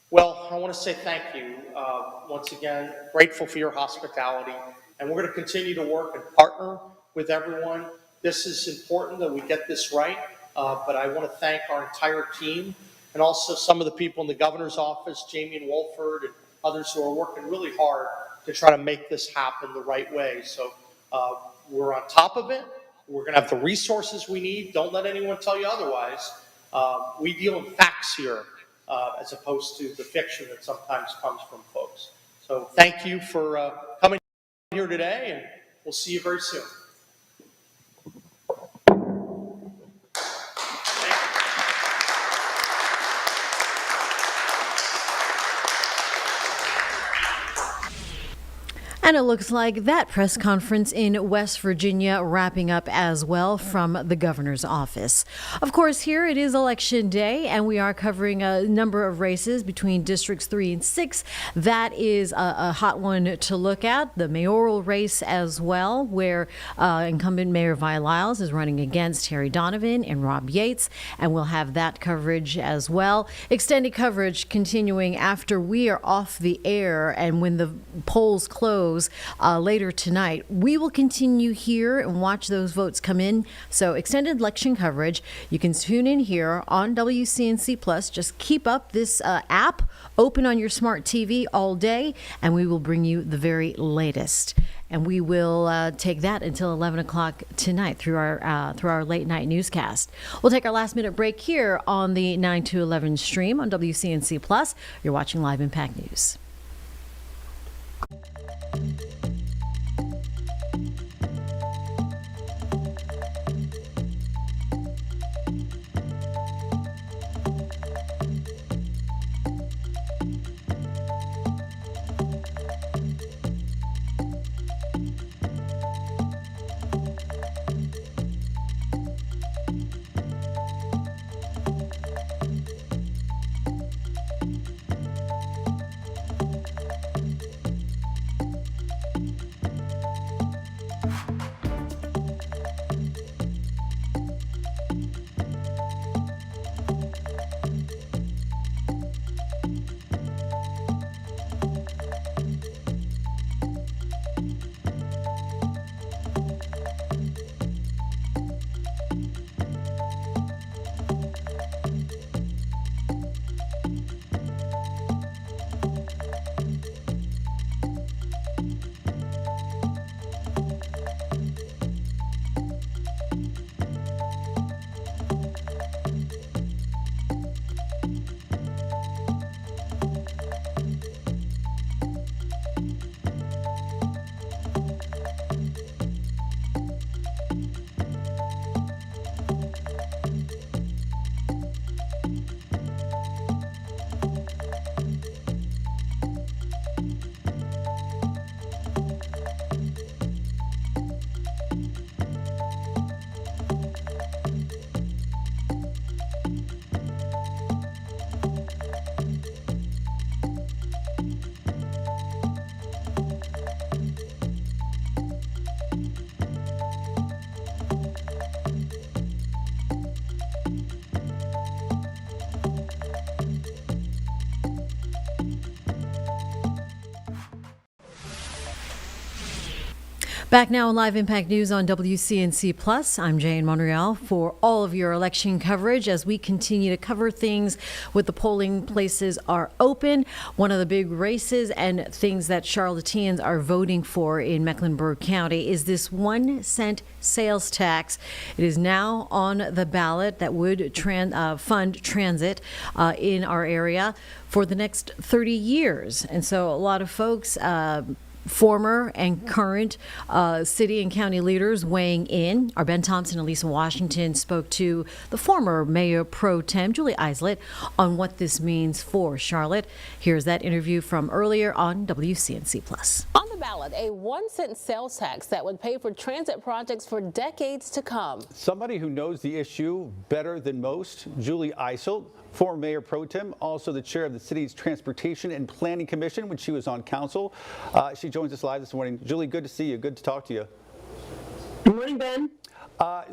Speaker 22: Well, I want to say thank you. Once again, grateful for your hospitality, and we're going to continue to work and partner with everyone. This is important that we get this right, but I want to thank our entire team and also some of the people in the governor's office, Jamie and Wolford, and others who are working really hard to try to make this happen the right way. So we're on top of it. We're going to have the resources we need. Don't let anyone tell you otherwise. We deal in facts here as opposed to the fiction that sometimes comes from folks. So thank you for coming here today, and we'll see you very soon.
Speaker 1: And it looks like that press conference in West Virginia wrapping up as well from the governor's office. Of course, here it is election day, and we are covering a number of races between districts 3 and 6. That is a hot one to look at. The mayoral race as well, where incumbent Mayor Vi Lyles is running against Harry Donovan and Rob Yates, and we'll have that coverage as well. Extended coverage continuing after we are off the air, and when the polls close later tonight. We will continue here and watch those votes come in. So extended election coverage, you can tune in here on WCNC Plus. Just keep up this app open on your smart TV all day, and we will bring you the very latest. And we will take that until 11 o'clock tonight through our late night newscast. We'll take our last minute break here on the 9 to 11 stream on WCNC Plus. You're watching Live Impact News. Back now in Live Impact News on WCNC Plus. I'm Jane Monreal for all of your election coverage as we continue to cover things with the polling places are open. One of the big races and things that Charlotteans are voting for in Mecklenburg County is this 1 cent sales tax. It is now on the ballot that would fund transit in our area for the next 30 years. And so a lot of folks, former and current city and county leaders weighing in. Our Ben Thompson and Lisa Washington spoke to the former Mayor Pro Tem, Julie Islett, on what this means for Charlotte. Here's that interview from earlier on WCNC Plus.
Speaker 3: On the ballot, a 1 cent sales tax that would pay for transit projects for decades to come.
Speaker 4: Somebody who knows the issue better than most, Julie Islett, former Mayor Pro Tem, also the chair of the city's Transportation and Planning Commission when she was on council. She joins us live this morning. Julie, good to see you. Good to talk to you.
Speaker 5: Good morning, Ben.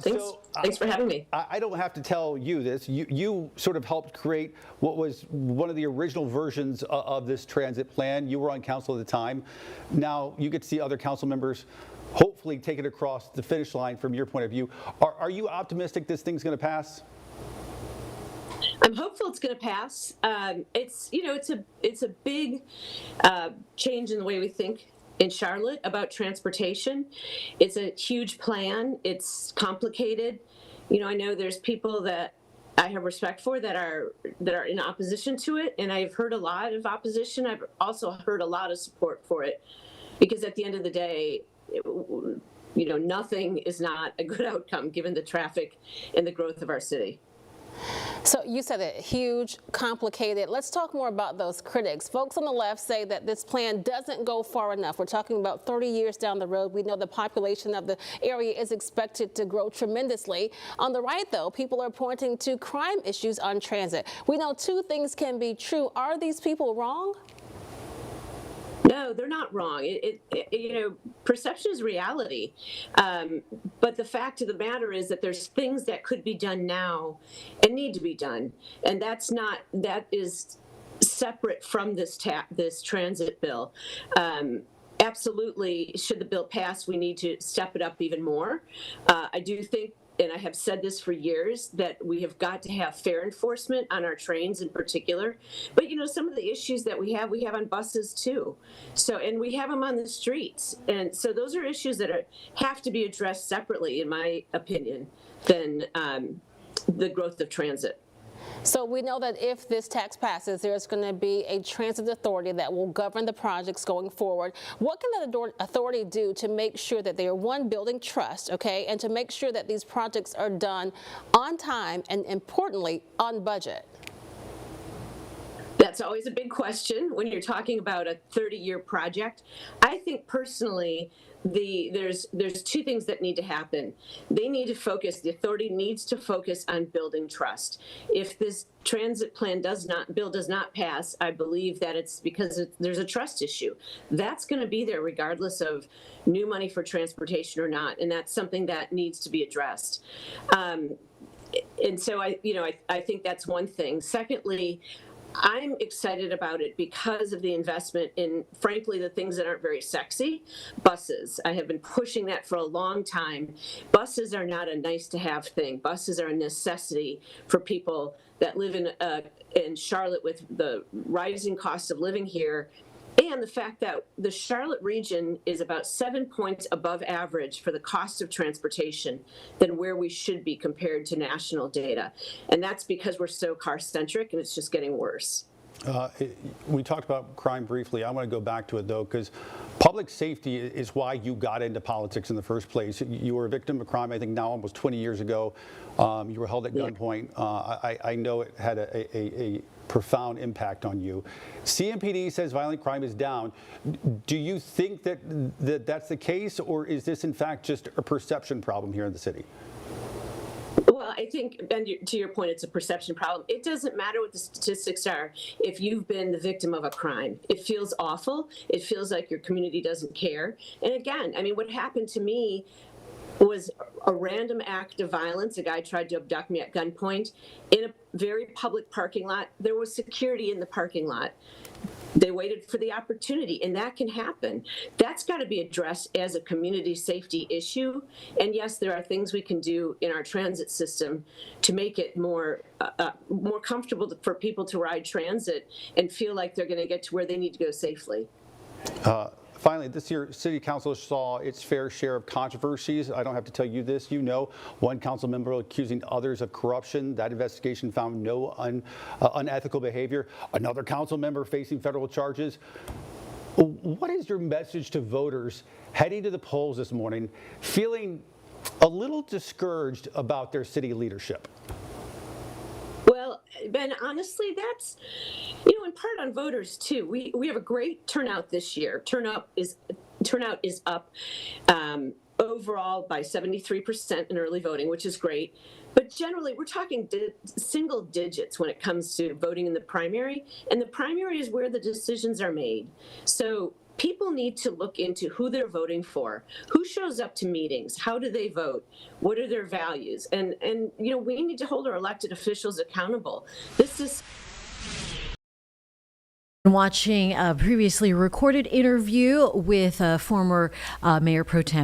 Speaker 5: Thanks for having me.
Speaker 4: I don't have to tell you this. You sort of helped create what was one of the original versions of this transit plan. You were on council at the time. Now you get to see other council members hopefully take it across the finish line from your point of view. Are you optimistic this thing's going to pass?
Speaker 5: I'm hopeful it's going to pass. It's a big change in the way we think in Charlotte about transportation. It's a huge plan. It's complicated. I know there's people that I have respect for that are in opposition to it, and I've heard a lot of opposition. I've also heard a lot of support for it, because at the end of the day, nothing is not a good outcome given the traffic and the growth of our city.
Speaker 3: So you said it, huge, complicated. Let's talk more about those critics. Folks on the left say that this plan doesn't go far enough. We're talking about 30 years down the road. We know the population of the area is expected to grow tremendously. On the right, though, people are pointing to crime issues on transit. We know two things can be true. Are these people wrong?
Speaker 5: No, they're not wrong. Perception is reality. But the fact of the matter is that there's things that could be done now and need to be done. And that is separate from this transit bill. Absolutely, should the bill pass, we need to step it up even more. I do think, and I have said this for years, that we have got to have fair enforcement on our trains in particular. But some of the issues that we have on buses too. And we have them on the streets. And so those are issues that have to be addressed separately, in my opinion, than the growth of transit.
Speaker 3: So we know that if this tax passes, there's going to be a transit authority that will govern the projects going forward. What can that authority do to make sure that they are, one, building trust, okay, and to make sure that these projects are done on time and, importantly, on budget?
Speaker 5: That's always a big question when you're talking about a 30-year project. I think personally, there's two things that need to happen. They need to focus, the authority needs to focus on building trust. If this transit plan bill does not pass, I believe that it's because there's a trust issue. That's going to be there regardless of new money for transportation or not, and that's something that needs to be addressed. And so I think that's one thing. Secondly, I'm excited about it because of the investment in, frankly, the things that aren't very sexy. Buses. I have been pushing that for a long time. Buses are not a nice to have thing. Buses are a necessity for people that live in Charlotte with the rising cost of living here. And the fact that the Charlotte region is about 7 points above average for the cost of transportation than where we should be compared to national data. And that's because we're so car-centric, and it's just getting worse.
Speaker 4: We talked about crime briefly. I want to go back to it, though, because public safety is why you got into politics in the first place. You were a victim of crime, I think now almost 20 years ago. You were held at gunpoint. I know it had a profound impact on you. CMPD says violent crime is down. Do you think that that's the case, or is this in fact just a perception problem here in the city?
Speaker 5: Well, I think, Ben, to your point, it's a perception problem. It doesn't matter what the statistics are if you've been the victim of a crime. It feels awful. It feels like your community doesn't care. And again, I mean, what happened to me was a random act of violence. A guy tried to abduct me at gunpoint in a very public parking lot. There was security in the parking lot. They waited for the opportunity, and that can happen. That's got to be addressed as a community safety issue. And yes, there are things we can do in our transit system to make it more comfortable for people to ride transit and feel like they're going to get to where they need to go safely.
Speaker 4: Finally, this year, City Council saw its fair share of controversies. I don't have to tell you this. You know, one council member accusing others of corruption. That investigation found no unethical behavior. Another council member facing federal charges. What is your message to voters heading to the polls this morning, feeling a little discouraged about their city leadership?
Speaker 5: Well, Ben, honestly, that's, in part on voters too. We have a great turnout this year. Turnout is up overall by 73% in early voting, which is great. But generally, we're talking single digits when it comes to voting in the primary, and the primary is where the decisions are made. So people need to look into who they're voting for, who shows up to meetings, how do they vote, what are their values, and we need to hold our elected officials accountable. This is
Speaker 1: watching a previously recorded interview with former Mayor Pro Tem